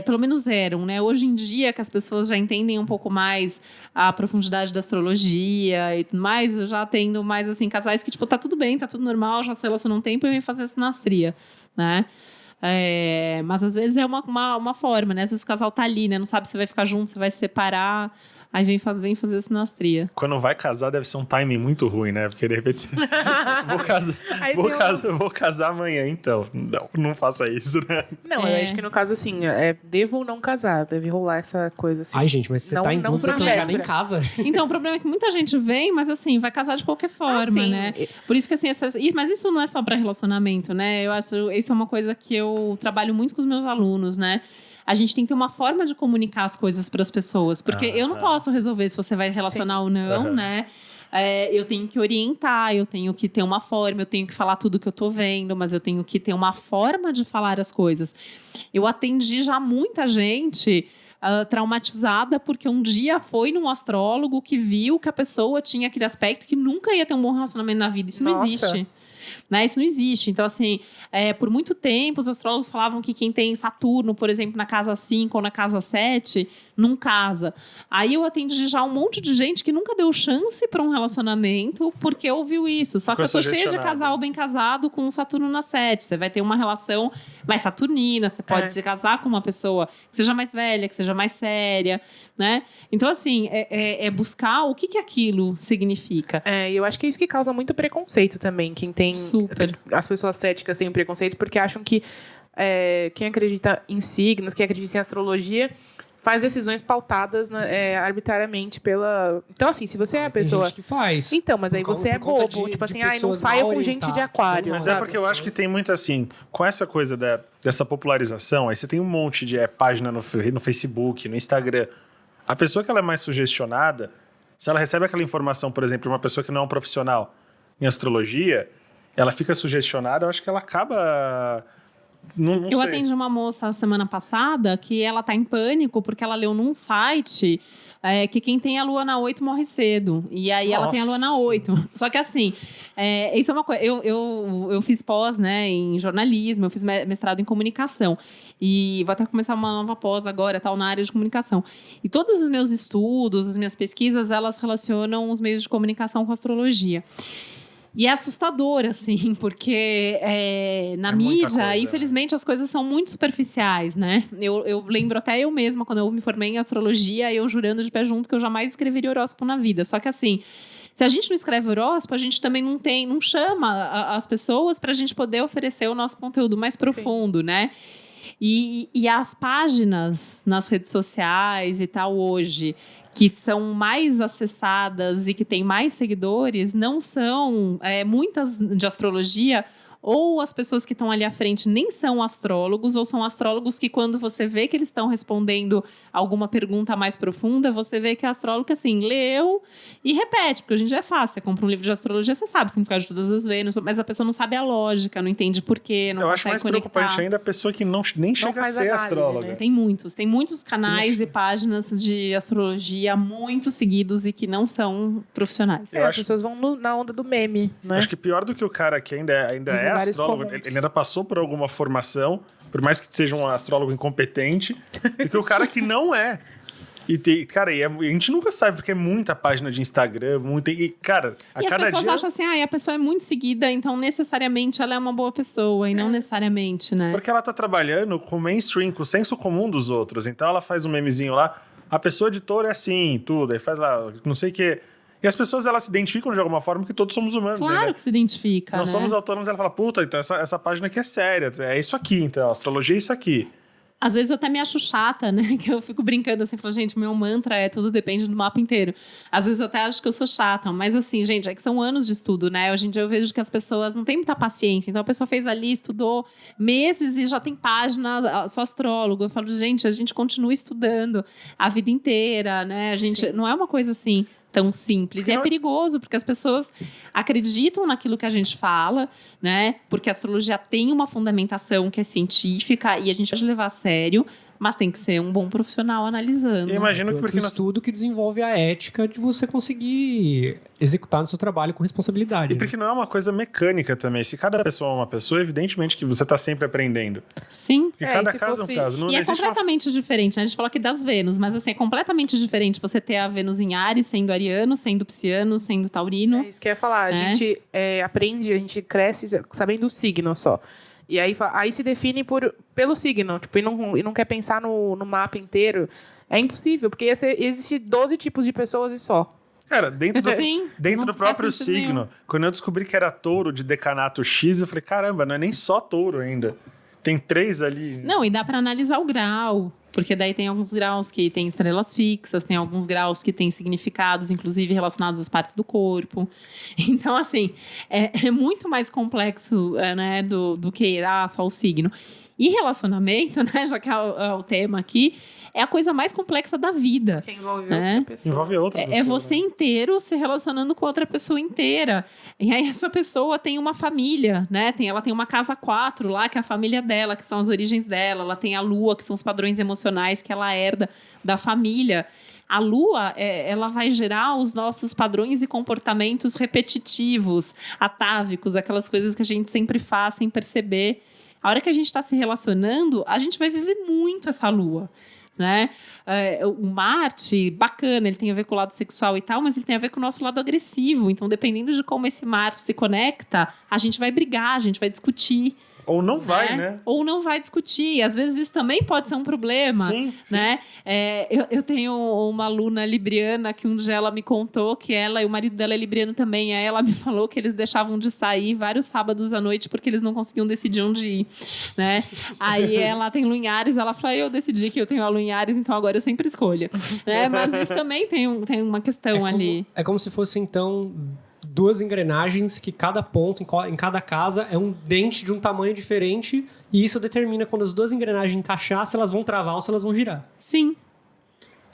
Pelo menos eram, né? Hoje em dia, que as pessoas já entendem um pouco mais a profundidade da astrologia e tudo mais, eu já tendo mais, assim, casais que, tipo, tá tudo bem, tá tudo normal, já se relacionam um tempo e vem fazer sinastria, né? Mas, às vezes, é uma forma, né? Às vezes o casal tá ali, né? Não sabe se vai ficar junto, se vai se separar... Aí vem fazer sinastria. Quando vai casar, deve ser um timing muito ruim, né? Porque de repente vou casar amanhã, então. Não faça isso, né? Não, eu acho que no caso, assim, devo ou não casar. Deve rolar essa coisa assim. Ai, gente, mas você tá em dúvida, então já nem casa. Então, o problema é que muita gente vem, mas assim, vai casar de qualquer forma, né? Por isso que, assim, mas isso não é só pra relacionamento, né? Eu acho, isso é uma coisa que eu trabalho muito com os meus alunos, né? A gente tem que ter uma forma de comunicar as coisas para as pessoas. Porque eu não posso resolver se você vai relacionar ou não, né? Eu tenho que orientar, eu tenho que ter uma forma, eu tenho que falar tudo que eu tô vendo, mas eu tenho que ter uma forma de falar as coisas. Eu atendi já muita gente traumatizada porque um dia foi num astrólogo que viu que a pessoa tinha aquele aspecto que nunca ia ter um bom relacionamento na vida. Isso não existe. Né? Isso não existe. Então, assim, por muito tempo, os astrólogos falavam que quem tem Saturno, por exemplo, na casa 5 ou na casa 7, não casa. Aí eu atendi já um monte de gente que nunca deu chance para um relacionamento porque ouviu isso. Só que eu tô cheia de casal bem casado com o Saturno na 7. Você vai ter uma relação mais saturnina, você pode se casar com uma pessoa que seja mais velha, que seja mais séria, né? Então, assim, buscar o que aquilo significa. E eu acho que é isso que causa muito preconceito também. Quem tem... Super. As pessoas céticas têm preconceito porque acham que quem acredita em signos, quem acredita em astrologia, faz decisões pautadas arbitrariamente pela... Então, assim, se você é a pessoa... Tem gente que faz. Então, mas aí você é bobo. Tipo assim, não saia com gente de aquário. Mas porque eu acho que tem muito assim, com essa coisa dessa popularização, aí você tem um monte de página no Facebook, no Instagram. A pessoa que ela é mais sugestionada, se ela recebe aquela informação, por exemplo, de uma pessoa que não é um profissional em astrologia, ela fica sugestionada, eu acho que ela acaba... Não eu sei. atendi uma moça semana passada que ela tá em pânico porque ela leu num site que quem tem a lua na 8 morre cedo. E aí ela tem a lua na 8. Só que assim, isso é uma coisa... Eu fiz pós, né, em jornalismo, eu fiz mestrado em comunicação. E vou até começar uma nova pós agora, tal, na área de comunicação. E todos os meus estudos, as minhas pesquisas, elas relacionam os meios de comunicação com astrologia. E é assustador, assim, porque na mídia, coisa, infelizmente, as coisas são muito superficiais, né? Eu lembro até eu mesma, quando eu me formei em astrologia, eu jurando de pé junto que eu jamais escreveria horóscopo na vida. Só que, assim, se a gente não escreve horóscopo, a gente também não chama as pessoas para a gente poder oferecer o nosso conteúdo mais profundo, né? E as páginas nas redes sociais e tal hoje, que são mais acessadas e que têm mais seguidores, não são muitas de astrologia, ou as pessoas que estão ali à frente nem são astrólogos, ou são astrólogos que quando você vê que eles estão respondendo alguma pergunta mais profunda, você vê que é astrólogo assim, leu e repete, porque hoje em dia é fácil, você compra um livro de astrologia, você sabe o significado de todas as Vênus, mas a pessoa não sabe a lógica, não entende por quê, não consegue conectar. Eu acho mais preocupante ainda a pessoa que nem chega a ser astróloga. Né? Tem muitos canais e páginas de astrologia muito seguidos e que não são profissionais. As pessoas vão na onda do meme, né? Acho que pior do que o cara que ainda é astrólogo, ele ainda passou por alguma formação, por mais que seja um astrólogo incompetente, do que o cara que não é. Cara, e a gente nunca sabe, porque é muita página de Instagram, muita... E, cara, a cada dia... as pessoas acham assim, a pessoa é muito seguida, então necessariamente ela é uma boa pessoa, e não necessariamente, né? Porque ela tá trabalhando com o mainstream, com o senso comum dos outros. Então ela faz um memezinho lá, a pessoa de touro é assim, tudo, aí faz lá, não sei o quê. E as pessoas, elas se identificam de alguma forma, porque todos somos humanos. Claro, né? Que se identifica, Nós somos autônomos, ela fala, puta, então essa página aqui é séria, é isso aqui, então, a astrologia é isso aqui. Às vezes eu até me acho chata, né? Que eu fico brincando assim, falo, gente, meu mantra é tudo depende do mapa inteiro. Às vezes eu até acho que eu sou chata, mas assim, gente, é que são anos de estudo, né? Hoje em dia eu vejo que as pessoas não têm muita paciência. Então a pessoa fez ali, estudou meses e já tem página, sou astrólogo. Eu falo, gente, a gente continua estudando a vida inteira, né? A gente não é uma coisa assim tão simples. E é perigoso, porque as pessoas acreditam naquilo que a gente fala, né? Porque a astrologia tem uma fundamentação que é científica e a gente pode levar a sério, mas tem que ser um bom profissional analisando. Eu imagino que porque o estudo que desenvolve a ética de você conseguir executar no seu trabalho com responsabilidade. E porque não é uma coisa mecânica também. Se cada pessoa é uma pessoa, evidentemente que você está sempre aprendendo. Sim. Porque cada caso é um caso. Não e é completamente diferente, né? A gente falou aqui das Vênus, mas assim, é completamente diferente você ter a Vênus em Áries, sendo ariano, sendo pisciano, sendo taurino. É isso que eu ia falar. A gente aprende, a gente cresce sabendo o signo só. E aí se define pelo signo, tipo, e não quer pensar no mapa inteiro. É impossível, porque existe 12 tipos de pessoas e só. Cara, dentro do próprio signo, nenhum. Quando eu descobri que era touro de decanato X, eu falei, caramba, não é nem só touro ainda. Tem 3 ali. Não, e dá pra analisar o grau. Porque daí tem alguns graus que tem estrelas fixas, tem alguns graus que tem significados, inclusive relacionados às partes do corpo. Então, assim, é muito mais complexo, né, do que só o signo. E relacionamento, né, já que é o tema aqui, é a coisa mais complexa da vida. Que envolve outra pessoa. Envolve outra pessoa. É você inteiro se relacionando com outra pessoa inteira. E aí essa pessoa tem uma família, né? Ela tem uma casa 4 lá, que é a família dela, que são as origens dela. Ela tem a lua, que são os padrões emocionais que ela herda da família. A lua, ela vai gerar os nossos padrões e comportamentos repetitivos, atávicos, aquelas coisas que a gente sempre faz sem perceber. A hora que a gente está se relacionando, a gente vai viver muito essa lua. Né? O Marte, bacana, ele tem a ver com o lado sexual e tal, mas ele tem a ver com o nosso lado agressivo. Então, dependendo de como esse Marte se conecta, a gente vai brigar, a gente vai discutir. Ou não vai, né? Ou não vai discutir. Às vezes isso também pode ser um problema. Sim. Né? Eu tenho uma aluna libriana que um dia ela me contou que ela e o marido dela é libriano também. Aí ela me falou que eles deixavam de sair vários sábados à noite porque eles não conseguiam decidir onde ir. Né? Aí ela tem lua em Áries, ela falou, eu decidi que eu tenho a lua em Áries, então agora eu sempre escolho. Né? Mas isso também tem uma questão ali. É como se fosse, então, 2 engrenagens que cada ponto, em cada casa, é um dente de um tamanho diferente, e isso determina quando as 2 engrenagens encaixar, se elas vão travar ou se elas vão girar. Sim.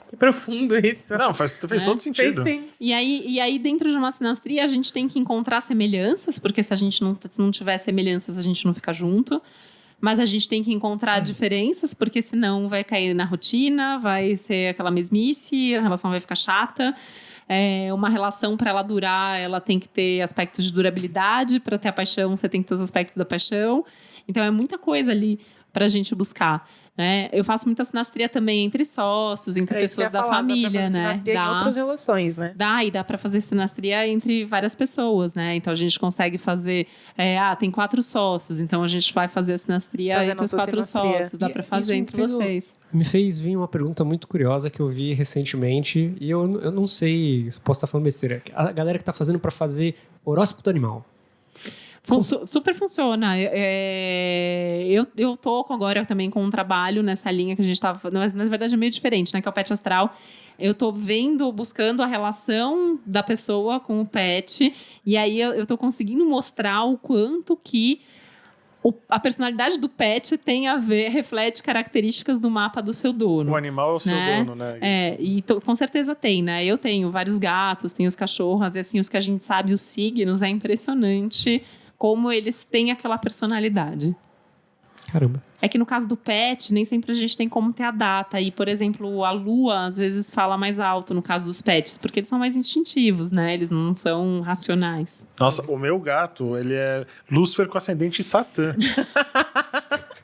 Que profundo isso. Não, fez todo sentido. Sim. E aí, dentro de uma sinastria, a gente tem que encontrar semelhanças, porque se a gente não tiver semelhanças, a gente não fica junto. Mas a gente tem que encontrar diferenças, porque senão vai cair na rotina, vai ser aquela mesmice, a relação vai ficar chata. Uma relação, para ela durar, ela tem que ter aspectos de durabilidade. Para ter a paixão, você tem que ter os aspectos da paixão. Então, é muita coisa ali para a gente buscar. Né? Eu faço muita sinastria também entre sócios, entre pessoas da família, né? Sinastria em outras relações, né? Dá para fazer sinastria entre várias pessoas, né? Então a gente consegue fazer. Tem 4 sócios, então a gente vai fazer a sinastria entre os 4 sócios. Dá para fazer entre vocês. Me fez vir uma pergunta muito curiosa que eu vi recentemente, e eu não sei, posso estar falando besteira. A galera que está fazendo para fazer horóscopo do animal. Super funciona. Eu tô agora também com um trabalho nessa linha que a gente estava... Mas, na verdade, é meio diferente, né? Que é o pet astral. Eu tô buscando a relação da pessoa com o pet. E aí, eu tô conseguindo mostrar o quanto que a personalidade do pet tem a ver, reflete características do mapa do seu dono. O animal é o seu dono, né? Com certeza tem, né? Eu tenho vários gatos, tenho os cachorros, e assim, os que a gente sabe, os signos, é impressionante como eles têm aquela personalidade. Caramba. É que no caso do pet, nem sempre a gente tem como ter a data. E, por exemplo, a lua, às vezes, fala mais alto no caso dos pets, porque eles são mais instintivos, né? Eles não são racionais. Nossa, o meu gato, ele é Lúcifer com ascendente em Satã.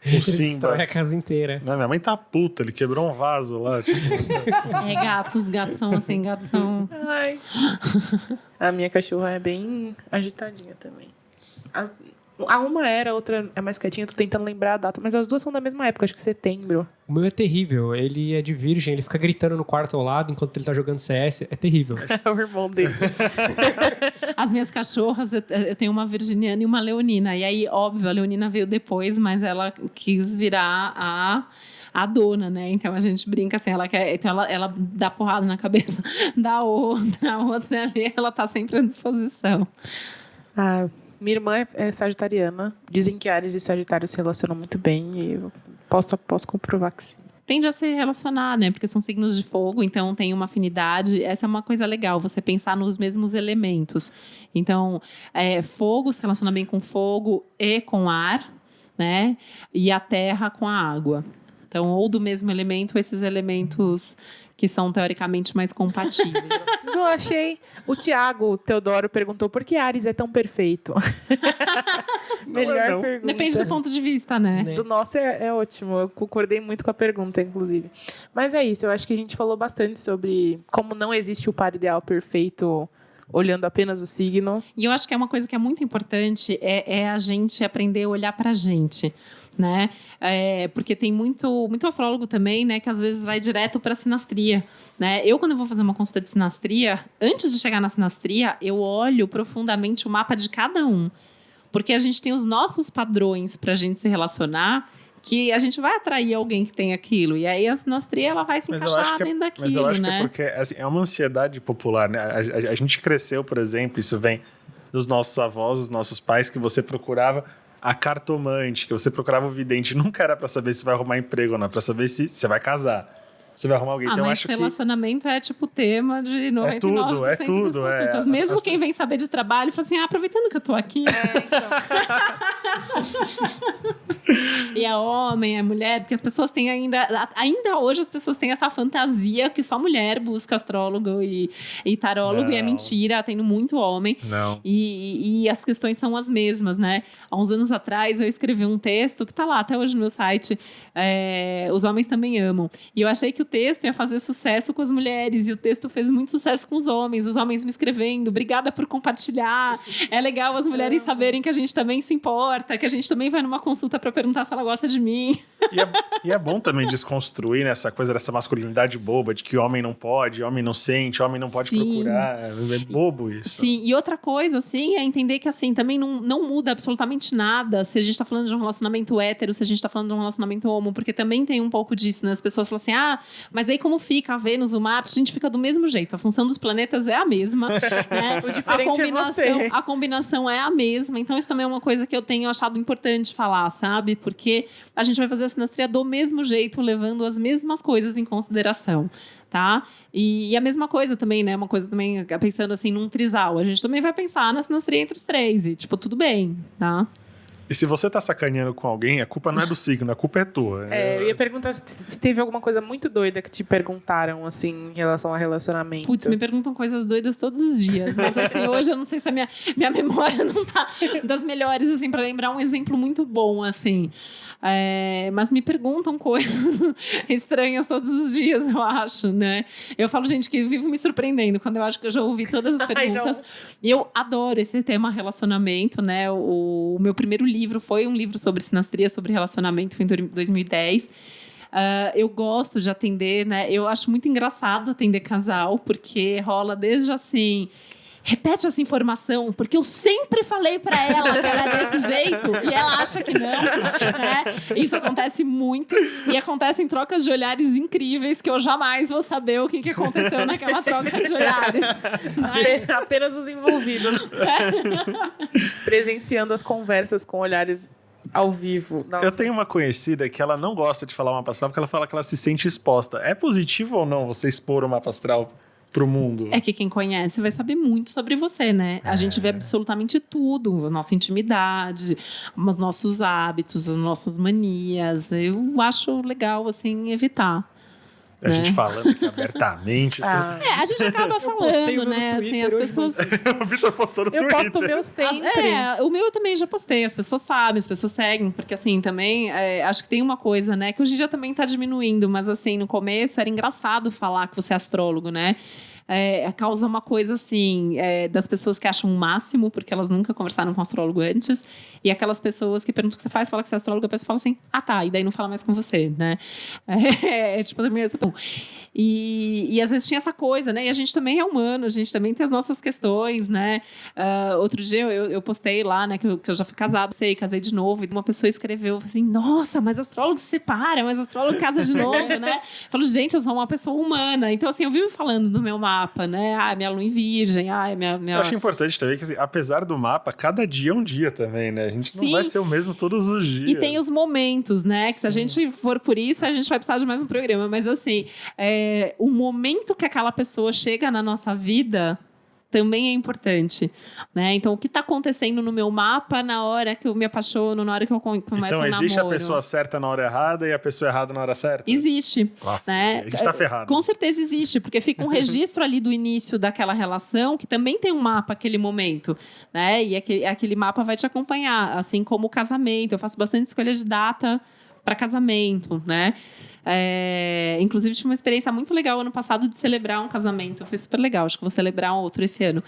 O Simba. Destrói a casa inteira. Não, minha mãe tá puta, ele quebrou um vaso lá. Tipo... gatos são assim, gatos são... Ai. A minha cachorra é bem agitadinha também. Uma era, a outra é mais quietinha, tô tentando lembrar a data, mas as duas são da mesma época, acho que setembro. O meu é terrível, ele é de virgem, ele fica gritando no quarto ao lado enquanto ele tá jogando CS, é terrível. É o irmão dele. As minhas cachorras, eu tenho uma virginiana e uma leonina, e aí, óbvio, a leonina veio depois, mas ela quis virar a dona, né? Então a gente brinca assim, então ela dá porrada na cabeça da outra, a outra ali, ela tá sempre à disposição. Minha irmã é sagitariana. Dizem que Áries e Sagitário se relacionam muito bem e eu posso comprovar que sim. Tende a se relacionar, né? Porque são signos de fogo, então tem uma afinidade. Essa é uma coisa legal, você pensar nos mesmos elementos. Então, fogo se relaciona bem com fogo e com ar, né? E a terra com a água. Então, ou do mesmo elemento, esses elementos que são teoricamente mais compatíveis. Eu achei. O Tiago Teodoro perguntou por que Áries é tão perfeito. Melhor pergunta. Depende do ponto de vista, né? Do nosso é ótimo. Eu concordei muito com a pergunta, inclusive. Mas é isso. Eu acho que a gente falou bastante sobre como não existe o par ideal perfeito olhando apenas o signo. E eu acho que é uma coisa que é muito importante é a gente aprender a olhar pra gente. Né? Porque tem muito astrólogo também, né, que às vezes vai direto para sinastria, né? Eu, quando eu vou fazer uma consulta de sinastria, antes de chegar na sinastria, eu olho profundamente o mapa de cada um, porque a gente tem os nossos padrões para a gente se relacionar, que a gente vai atrair alguém que tem aquilo, e aí a sinastria ela vai se encaixar dentro daquilo, mas eu acho né? que é porque assim, é uma ansiedade popular, né? A gente cresceu, por exemplo, isso vem dos nossos avós, dos nossos pais, que você procurava a cartomante, que você procurava o vidente, nunca era pra saber se vai arrumar emprego ou não, pra saber se você vai casar, se vai arrumar alguém. Então, mas relacionamento é tipo tema de 99% é tudo, das consultas. Mesmo quem vem saber de trabalho, fala assim, aproveitando que eu tô aqui. Então. E é homem, é mulher, porque as pessoas têm ainda hoje as pessoas têm essa fantasia que só mulher busca astrólogo e tarólogo, e é mentira, tendo muito homem. Não. E as questões são as mesmas, né? Há uns anos atrás eu escrevi um texto que tá lá até hoje no meu site, Os Homens Também Amam. E eu achei que o texto ia fazer sucesso com as mulheres, e o texto fez muito sucesso com os homens me escrevendo, obrigada por compartilhar, é legal as mulheres saberem que a gente também se importa, que a gente também vai numa consulta para perguntar se ela gosta de mim. E é bom também desconstruir essa coisa dessa masculinidade boba, de que homem não pode, homem não sente, homem não pode procurar, é bobo isso. Sim, e outra coisa, assim, é entender que, assim, também não muda absolutamente nada se a gente tá falando de um relacionamento hétero, se a gente tá falando de um relacionamento homo, porque também tem um pouco disso, né? As pessoas falam assim, mas daí como fica a Vênus, o Marte, a gente fica do mesmo jeito. A função dos planetas é a mesma, né? O diferente a combinação é a mesma. Então isso também é uma coisa que eu tenho achado importante falar, sabe? Porque a gente vai fazer a sinastria do mesmo jeito, levando as mesmas coisas em consideração, tá? E a mesma coisa também, né? Uma coisa também, pensando assim, num trisal. A gente também vai pensar na sinastria entre os três e, tipo, tudo bem, tá? E se você tá sacaneando com alguém, a culpa não é do signo, a culpa é tua. Eu ia perguntar se teve alguma coisa muito doida que te perguntaram, assim, em relação a relacionamento. Putz, me perguntam coisas doidas todos os dias. Mas, assim, hoje eu não sei se a minha memória não tá das melhores, assim, pra lembrar um exemplo muito bom, assim. Mas me perguntam coisas estranhas todos os dias, eu acho, né? Eu falo, gente, que vivo me surpreendendo quando eu acho que eu já ouvi todas as perguntas. E eu adoro esse tema relacionamento, né? O meu primeiro livro foi um livro sobre sinastria, sobre relacionamento, foi em 2010. Eu gosto de atender, né? Eu acho muito engraçado atender casal, porque rola desde assim... Repete essa informação, porque eu sempre falei pra ela que ela é desse jeito e ela acha que não, né? Isso acontece muito e acontece em trocas de olhares incríveis que eu jamais vou saber o que aconteceu naquela troca de olhares. Né? Apenas os envolvidos. Presenciando as conversas com olhares ao vivo. Nossa. Eu tenho uma conhecida que ela não gosta de falar o mapa astral porque ela fala que ela se sente exposta. É positivo ou não você expor o mapa astral pro mundo? É que quem conhece vai saber muito sobre você, né? A gente vê absolutamente tudo, a nossa intimidade, os nossos hábitos, as nossas manias. Eu acho legal, assim, evitar. A gente falando aqui abertamente. A gente acaba falando, né? Assim, as pessoas... O Vitor postou no Twitter. Eu posto o meu sempre. O meu eu também já postei. As pessoas sabem, as pessoas seguem. Porque, assim, também... acho que tem uma coisa, né? Que hoje em dia também tá diminuindo. Mas, assim, no começo era engraçado falar que você é astrólogo, né? Causa uma coisa assim das pessoas que acham o máximo porque elas nunca conversaram com um astrólogo antes, e aquelas pessoas que perguntam o que você faz, fala que você é astrólogo, a pessoa fala assim, tá, e daí não fala mais com você, né? Tipo, e às vezes tinha essa coisa, né? E a gente também é humano, a gente também tem as nossas questões, né? Outro dia eu postei lá, né, que eu já fui casado, casei de novo, e uma pessoa escreveu assim, nossa, mas astrólogo se separa, mas astrólogo casa de novo, né? Eu falo, gente, eu sou uma pessoa humana. Então, assim, eu vivo falando no meu mapa, né? Minha lua em virgem, minha... Eu acho importante também que, assim, apesar do mapa, cada dia é um dia também, né? A gente não vai ser o mesmo todos os dias. E tem os momentos, né? Que se a gente for por isso, a gente vai precisar de mais um programa. Mas, assim, o momento que aquela pessoa chega na nossa vida também é importante, né? Então, o que está acontecendo no meu mapa na hora que eu me apaixono, na hora que eu começo o namoro? Então, existe a pessoa certa na hora errada e a pessoa errada na hora certa? Existe. Nossa, né? A gente está ferrado. Com certeza existe, porque fica um registro ali do início daquela relação que também tem um mapa aquele momento, né? E aquele mapa vai te acompanhar, assim como o casamento. Eu faço bastante escolha de data para casamento, né? Inclusive, tive uma experiência muito legal ano passado de celebrar um casamento. Foi super legal, acho que vou celebrar um outro esse ano.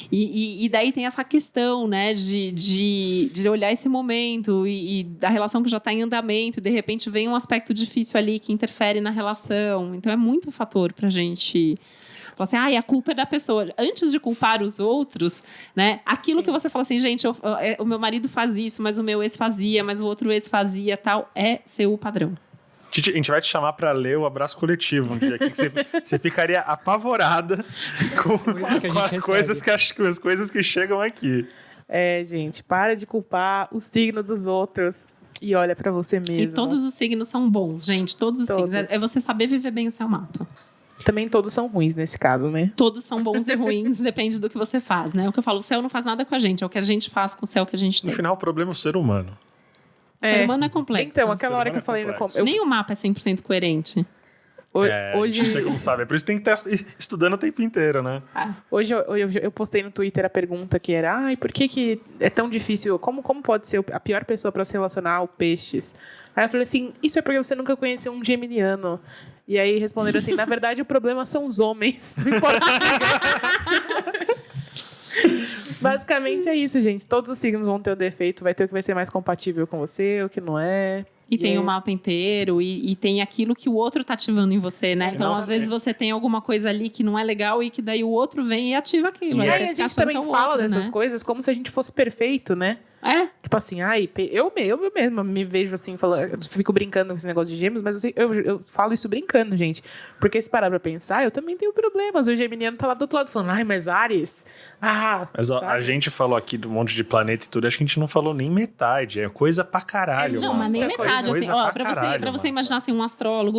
E daí tem essa questão, né, de olhar esse momento e da relação que já está em andamento, e de repente vem um aspecto difícil ali que interfere na relação. Então, é muito fator para a gente... Falar assim, a culpa é da pessoa. Antes de culpar os outros, né? Aquilo que você fala assim, gente, o meu marido faz isso, mas o meu ex fazia, mas o outro ex fazia, tal, é seu padrão. A gente vai te chamar para ler o Abraço Coletivo um dia aqui, que você ficaria apavorada com as coisas que chegam aqui. Gente, para de culpar o signo dos outros e olha para você mesmo. E todos os signos são bons, gente, todos os signos. É você saber viver bem o seu mapa. Também todos são ruins nesse caso, né? Todos são bons e ruins, depende do que você faz, né? O que eu falo, o céu não faz nada com a gente, é o que a gente faz com o céu que a gente tem. No final, o problema é o ser humano. O ser humano é complexo. Então, aquela hora que eu falei no nem o mapa é 100% coerente. Hoje... Não tem como saber. Por isso tem que estar estudando o tempo inteiro, né? Hoje eu postei no Twitter a pergunta que era por que é tão difícil? Como pode ser a pior pessoa para se relacionar ao peixes? Aí eu falei assim, isso é porque você nunca conheceu um geminiano. E aí responderam assim, na verdade o problema são os homens. Não importa. Basicamente é isso, gente. Todos os signos vão ter o defeito, vai ter o que vai ser mais compatível com você, o que não é. E tem o mapa inteiro, e tem aquilo que o outro tá ativando em você, né? Então, às vezes, você tem alguma coisa ali que não é legal e que daí o outro vem e ativa aquilo. E aí a gente também fala dessas coisas como se a gente fosse perfeito, né? Tipo assim, eu mesma me vejo assim, eu fico brincando com esse negócio de gêmeos, mas eu falo isso brincando, gente. Porque se parar pra pensar, eu também tenho problemas. O geminiano tá lá do outro lado falando, mas Áries... mas a gente falou aqui do monte de planeta e tudo, acho que a gente não falou nem metade. É coisa pra caralho. Não, mas nem metade. Assim, pra você imaginar assim,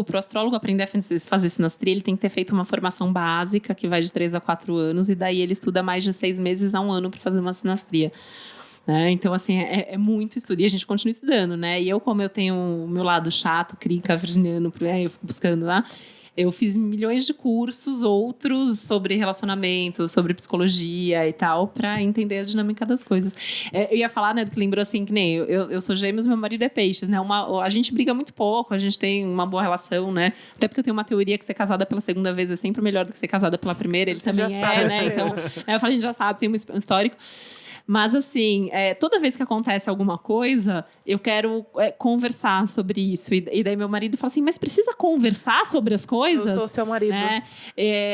pro astrólogo aprender a fazer sinastria, ele tem que ter feito uma formação básica, que vai de 3 a 4 anos, e daí ele estuda mais de 6 meses a 1 ano pra fazer uma sinastria. Então, assim, é muito estudo. E a gente continua estudando, né? E eu, como eu tenho o meu lado chato, crica, virginiano, eu fico buscando lá, eu fiz milhões de cursos, outros sobre relacionamento, sobre psicologia e tal, pra entender a dinâmica das coisas. Eu ia falar, né, do que lembrou assim, que nem eu sou gêmeos, meu marido é peixes, né? A gente briga muito pouco, a gente tem uma boa relação, né? Até porque eu tenho uma teoria que ser casada pela segunda vez é sempre melhor do que ser casada pela primeira, ele também né? Então, eu falo, a gente já sabe, tem um histórico. Mas, assim, toda vez que acontece alguma coisa, eu quero conversar sobre isso. E daí meu marido fala assim, mas precisa conversar sobre as coisas? Eu sou seu marido. Né?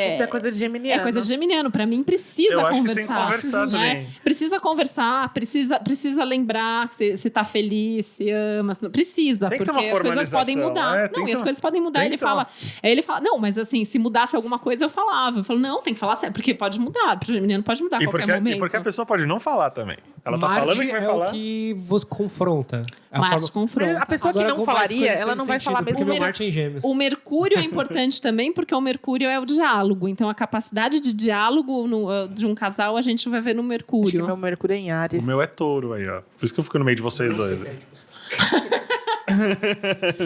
Isso é coisa de geminiano. É coisa de geminiano. Pra mim, precisa eu conversar. Acho que tem que conversar também. Precisa conversar, precisa lembrar se tá feliz, se ama. Precisa, tem que porque as coisas podem mudar. Não, e as coisas podem mudar. Ele fala, não, mas assim, se mudasse alguma coisa, eu falava. Eu falo, não, tem que falar sério, porque pode mudar. O geminiano pode mudar a qualquer momento. E porque a pessoa pode não falar também. Ela tá falando que vai falar. É o que você confronta. Marte confronta. A pessoa Agora, que não falaria, ela não vai falar mesmo. Porque Marte em Gêmeos. O Mercúrio é importante também, porque o Mercúrio é o diálogo. Então, a capacidade de diálogo de um casal, a gente vai ver no Mercúrio. Acho que meu Mercúrio é em Áries. O meu é Touro aí, ó. Por isso que eu fico no meio de vocês dois.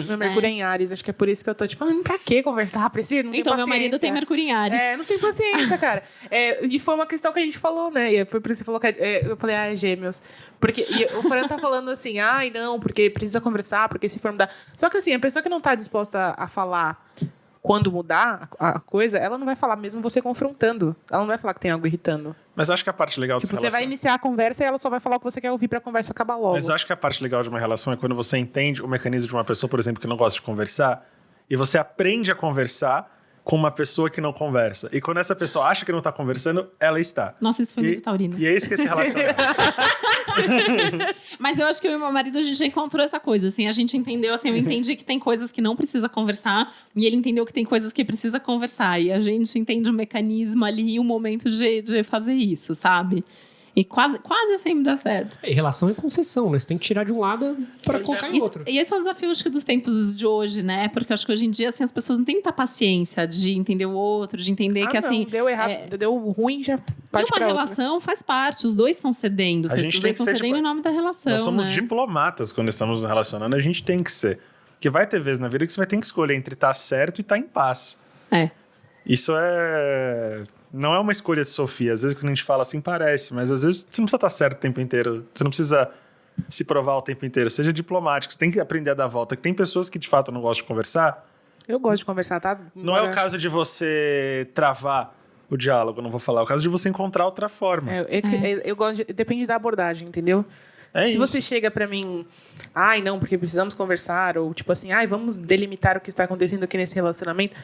Meu Mercúrio é em Áries, acho que é por isso que eu tô tipo, pra que conversar? Preciso? Não então, meu marido tem Mercúrio em Áries. Não tem paciência, cara. E foi uma questão que a gente falou, né? E foi por isso que você falou que eu falei, é gêmeos. Porque o Fran tá falando assim, não, porque precisa conversar, porque se for mudar. Só que assim, a pessoa que não tá disposta a falar quando mudar a coisa, ela não vai falar mesmo você confrontando. Ela não vai falar que tem algo irritando. Mas acho que a parte legal dessa relação... Você vai iniciar a conversa e ela só vai falar o que você quer ouvir pra conversa acabar logo. Mas acho que a parte legal de uma relação é quando você entende o mecanismo de uma pessoa, por exemplo, que não gosta de conversar, e você aprende a conversar com uma pessoa que não conversa. E quando essa pessoa acha que não tá conversando, ela está. Nossa, isso foi muito taurino. E é isso que se relaciona. Mas eu acho que eu e meu marido, a gente já encontrou essa coisa, assim, a gente entendeu, assim, eu entendi que tem coisas que não precisa conversar, e ele entendeu que tem coisas que precisa conversar, e a gente entende o mecanismo ali e o momento de fazer isso, sabe? E quase sempre dá certo. E relação é concessão, né? Você tem que tirar de um lado para colocar em outro. E esse é o desafio, acho que, dos tempos de hoje, né? Porque acho que hoje em dia, assim, as pessoas não têm muita paciência de entender o outro, de entender que, assim... deu errado, deu ruim, já parte pra outra. E uma relação faz parte, os dois estão cedendo. Os dois estão cedendo em nome da relação, nós somos diplomatas quando estamos nos relacionando, a gente tem que ser. Porque vai ter vezes na vida que você vai ter que escolher entre estar certo e estar em paz. Isso não é uma escolha de Sofia. Às vezes, quando a gente fala assim, parece. Mas, às vezes, você não precisa estar certo o tempo inteiro. Você não precisa se provar o tempo inteiro. Seja diplomático. Você tem que aprender a dar volta. Que tem pessoas que, de fato, não gostam de conversar. Eu gosto de conversar, tá? Não é o caso de você travar o diálogo, não vou falar. É o caso de você encontrar outra forma. Eu gosto depende da abordagem, entendeu? Se você chega pra mim... não, porque precisamos conversar. Ou, tipo assim, vamos delimitar o que está acontecendo aqui nesse relacionamento...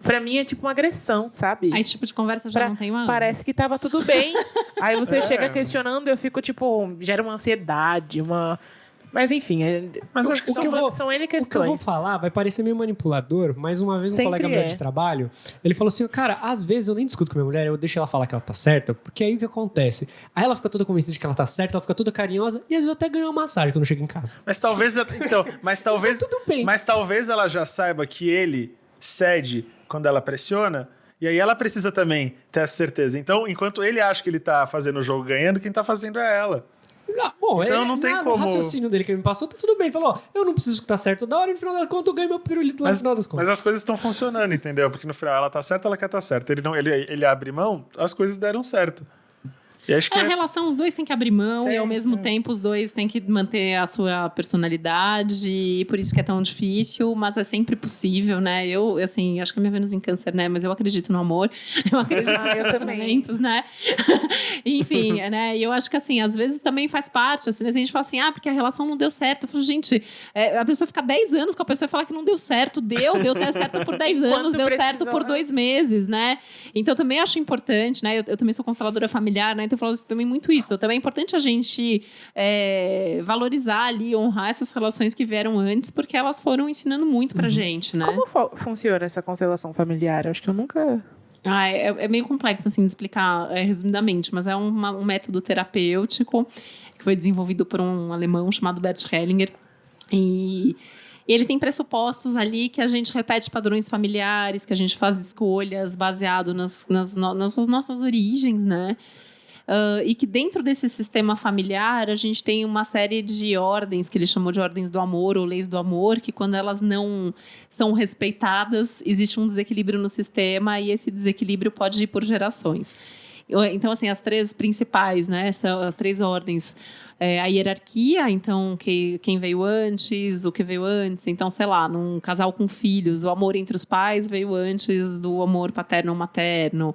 Pra mim é tipo uma agressão, sabe? Esse tipo de conversa já não tem mais. Parece que tava tudo bem. Aí você chega questionando e eu fico tipo... Gera uma ansiedade, uma... Mas enfim... Mas acho que são N questões. O que eu vou falar vai parecer meio manipulador, mas uma vez um colega meu de trabalho, ele falou assim, cara, às vezes eu nem discuto com minha mulher, eu deixo ela falar que ela tá certa, porque aí o que acontece? Aí ela fica toda convencida de que ela tá certa, ela fica toda carinhosa, e às vezes eu até ganho uma massagem quando eu chego em casa. Mas talvez... mas talvez... Tudo bem. Mas talvez ela já saiba que ele cede... quando ela pressiona, e aí ela precisa também ter essa certeza. Então, enquanto ele acha que ele tá fazendo o jogo ganhando, quem tá fazendo é ela. Bom, então não tem como... O raciocínio dele que me passou, tá tudo bem. Ele falou, eu não preciso estar certo da hora, e no final das contas eu ganho meu pirulito lá no final das contas. Mas as coisas estão funcionando, entendeu? Porque no final ela tá certa, ela quer estar certa. Ele abre mão, as coisas deram certo. E acho que a relação, os dois têm que abrir mão e ao mesmo tempo os dois têm que manter a sua personalidade e por isso que é tão difícil, mas é sempre possível, né? Eu assim, acho que a minha Vênus em Câncer, né? Mas eu acredito no amor, eu acredito nos relacionamentos, né? Enfim, né? E eu acho que assim, às vezes também faz parte, assim, a gente fala assim, porque a relação não deu certo. Eu falo, gente, a pessoa fica 10 anos com a pessoa e fala que não deu certo, deu certo por 10 anos, deu certo por 2 meses, né? Então também acho importante, né? Eu também sou consteladora familiar, né? Então eu falo também muito isso. Também é importante a gente valorizar ali, honrar essas relações que vieram antes, porque elas foram ensinando muito pra gente, né? Como funciona essa constelação familiar? Eu acho que eu nunca... É meio complexo, assim, de explicar resumidamente, mas é um método terapêutico que foi desenvolvido por um alemão chamado Bert Hellinger. E ele tem pressupostos ali que a gente repete padrões familiares, que a gente faz escolhas baseado nas nossas origens, né? E que dentro desse sistema familiar a gente tem uma série de ordens que ele chamou de ordens do amor ou leis do amor, que quando elas não são respeitadas existe um desequilíbrio no sistema e esse desequilíbrio pode ir por gerações. Então, assim, as 3 principais, né, são as 3 ordens. A hierarquia, então, quem veio antes, o que veio antes. Então, sei lá, num casal com filhos, o amor entre os pais veio antes do amor paterno ou materno.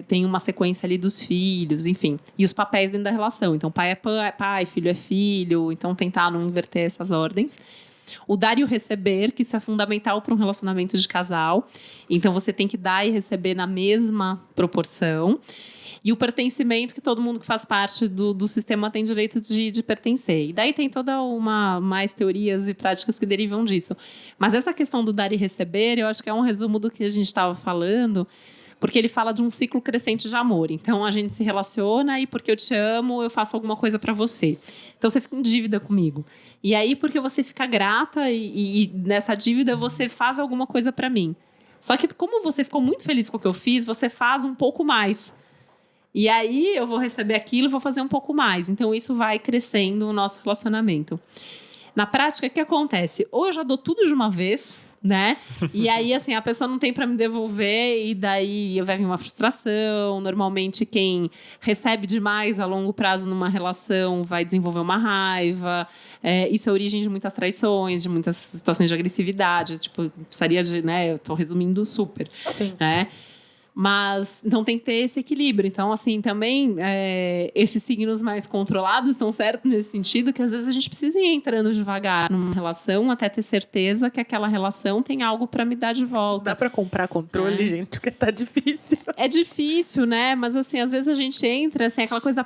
Tem uma sequência ali dos filhos, enfim. E os papéis dentro da relação. Então, pai é pai, filho é filho. Então, tentar não inverter essas ordens. O dar e o receber, que isso é fundamental para um relacionamento de casal. Então, você tem que dar e receber na mesma proporção. E o pertencimento, que todo mundo que faz parte do sistema tem direito de pertencer. E daí tem toda mais teorias e práticas que derivam disso. Mas essa questão do dar e receber, eu acho que é um resumo do que a gente estava falando, porque ele fala de um ciclo crescente de amor. Então, a gente se relaciona e porque eu te amo, eu faço alguma coisa para você. Então, você fica em dívida comigo. E aí, porque você fica grata e nessa dívida você faz alguma coisa para mim. Só que como você ficou muito feliz com o que eu fiz, você faz um pouco mais. E aí eu vou receber aquilo e vou fazer um pouco mais. Então isso vai crescendo o nosso relacionamento. Na prática, o que acontece? Ou eu já dou tudo de uma vez, né? E aí, assim, a pessoa não tem para me devolver e daí vai vir uma frustração. Normalmente, quem recebe demais a longo prazo numa relação vai desenvolver uma raiva. Isso é a origem de muitas traições, de muitas situações de agressividade. Tipo, precisaria de, né? Eu tô resumindo super. Sim. Né? Mas então tem que ter esse equilíbrio. Então, assim, também esses signos mais controlados estão certos nesse sentido, que às vezes a gente precisa ir entrando devagar numa relação até ter certeza que aquela relação tem algo para me dar de volta. Dá para comprar controle, gente, porque tá difícil. É difícil, né? Mas, assim, às vezes a gente entra, assim, aquela coisa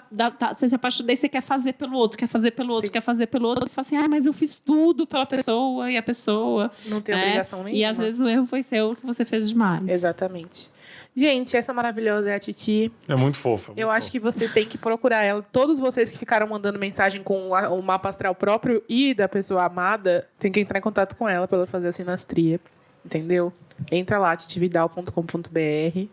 você se apaixona, daí você quer fazer pelo outro, quer fazer pelo outro, quer fazer pelo outro. Você fala assim, mas eu fiz tudo pela pessoa e a pessoa... Não tem obrigação nenhuma. E às vezes o erro foi seu, que você fez demais. Exatamente. Gente, essa maravilhosa é a Titi. É muito fofa. Eu acho que vocês têm que procurar ela. Todos vocês que ficaram mandando mensagem com o mapa astral próprio e da pessoa amada, tem que entrar em contato com ela para ela fazer a sinastria. Entendeu? Entra lá, titividal.com.br.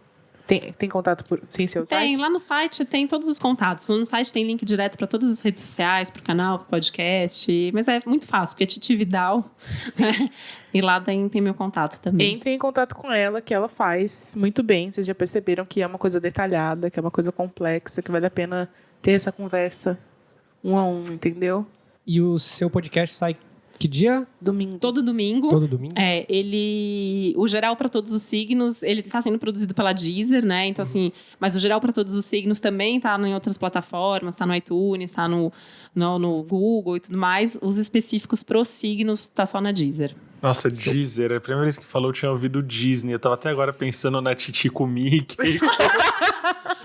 Tem contato sem seu site? Tem, lá no site tem todos os contatos. Lá no site tem link direto para todas as redes sociais, pro canal, pro podcast. Mas é muito fácil, porque é Titi Vidal. E lá tem meu contato também. Entre em contato com ela, que ela faz muito bem. Vocês já perceberam que é uma coisa detalhada, que é uma coisa complexa, que vale a pena ter essa conversa 1 a 1, entendeu? E o seu podcast sai que dia? Domingo. Todo domingo. Todo domingo? O Geral para Todos os Signos, ele tá sendo produzido pela Deezer, né? Então, assim, mas o Geral para Todos os Signos também tá em outras plataformas, tá no iTunes, tá no Google e tudo mais. Os específicos pros signos tá só na Deezer. Nossa, Deezer. A primeira vez que falou, eu tinha ouvido Disney. Eu tava até agora pensando na Titico Mickey.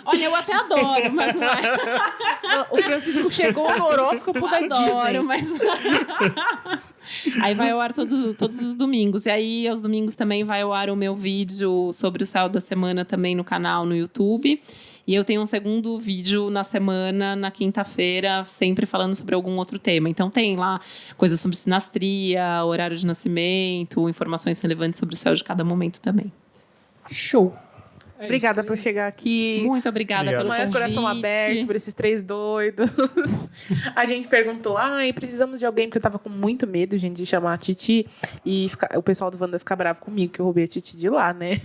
Olha, eu até adoro, mas não é. O Francisco chegou no horóscopo da Disney. Mas... Aí vai ao ar todos os domingos. E aí, aos domingos também vai ao ar o meu vídeo sobre o céu da semana também no canal, no YouTube. E eu tenho um segundo vídeo na semana, na quinta-feira, sempre falando sobre algum outro tema. Então tem lá coisas sobre sinastria, horário de nascimento, informações relevantes sobre o céu de cada momento também. Show! Obrigada por chegar aqui. Muito obrigada pelo convite. Coração aberto por esses 3 doidos. A gente perguntou, precisamos de alguém, porque eu tava com muito medo, gente, de chamar a Titi. E o pessoal do Wanda ficar bravo comigo, que eu roubei a Titi de lá, né?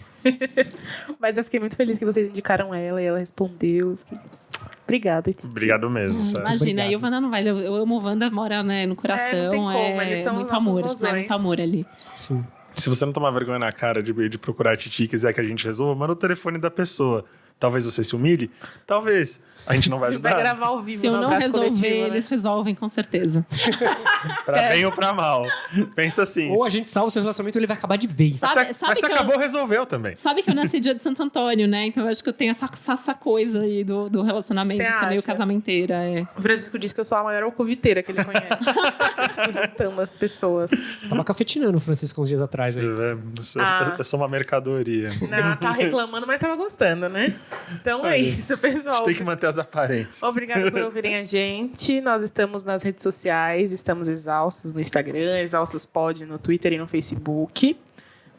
Mas eu fiquei muito feliz que vocês indicaram ela e ela respondeu. Obrigada. Titi. Obrigado mesmo, sério. Imagina, aí o Wanda não vai. Eu amo o Wanda, mora, né, no coração. Não tem como, eles são muito amor, né? Muito amor ali. Sim. Se você não tomar vergonha na cara de procurar a Titi e quiser que a gente resolva, manda o telefone da pessoa. Talvez você se humilhe? Talvez. A gente não vai ajudar. Vai gravar ao vivo. Se eu não resolver, eles resolvem com certeza. Pra bem ou pra mal. Pensa assim. Ou a gente salva o seu relacionamento ou ele vai acabar de vez. Mas se acabou, resolveu também. Sabe que eu nasci dia de Santo Antônio, né? Então eu acho que eu tenho essa coisa aí do relacionamento, de ser meio casamenteira. O Francisco disse que eu sou a maior alcoviteira que ele conhece. Juntando as pessoas. Tava cafetinando o Francisco uns dias atrás aí. Eu sou uma mercadoria. Não, tá reclamando, mas tava gostando, né? Então é isso, pessoal. A gente tem que manter as aparências. Obrigada por ouvirem a gente. Nós estamos nas redes sociais, estamos exaustos no Instagram, exaustospod no Twitter e no Facebook.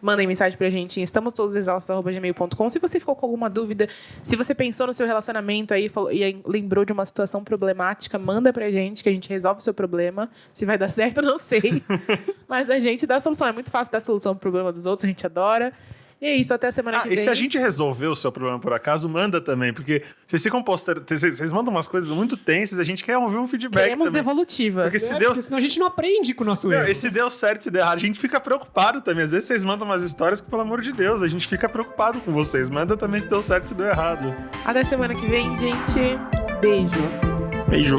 Mandem mensagem pra gente em estamostodosexaustos@gmail.com. Se você ficou com alguma dúvida, se você pensou no seu relacionamento aí e lembrou de uma situação problemática, manda pra gente que a gente resolve o seu problema. Se vai dar certo, não sei. Mas a gente dá a solução. É muito fácil dar a solução pro problema dos outros, a gente adora. E é isso, até a semana que vem. E se a gente resolveu o seu problema por acaso, manda também, porque vocês ficam postando, vocês mandam umas coisas muito tensas, a gente quer ouvir um feedback. Queremos também. Devolutivas. Porque senão a gente não aprende com o nosso erro. E se deu certo, se deu errado, a gente fica preocupado também. Às vezes vocês mandam umas histórias que, pelo amor de Deus, a gente fica preocupado com vocês. Manda também se deu certo, se deu errado. Até semana que vem, gente. Beijo. Beijo.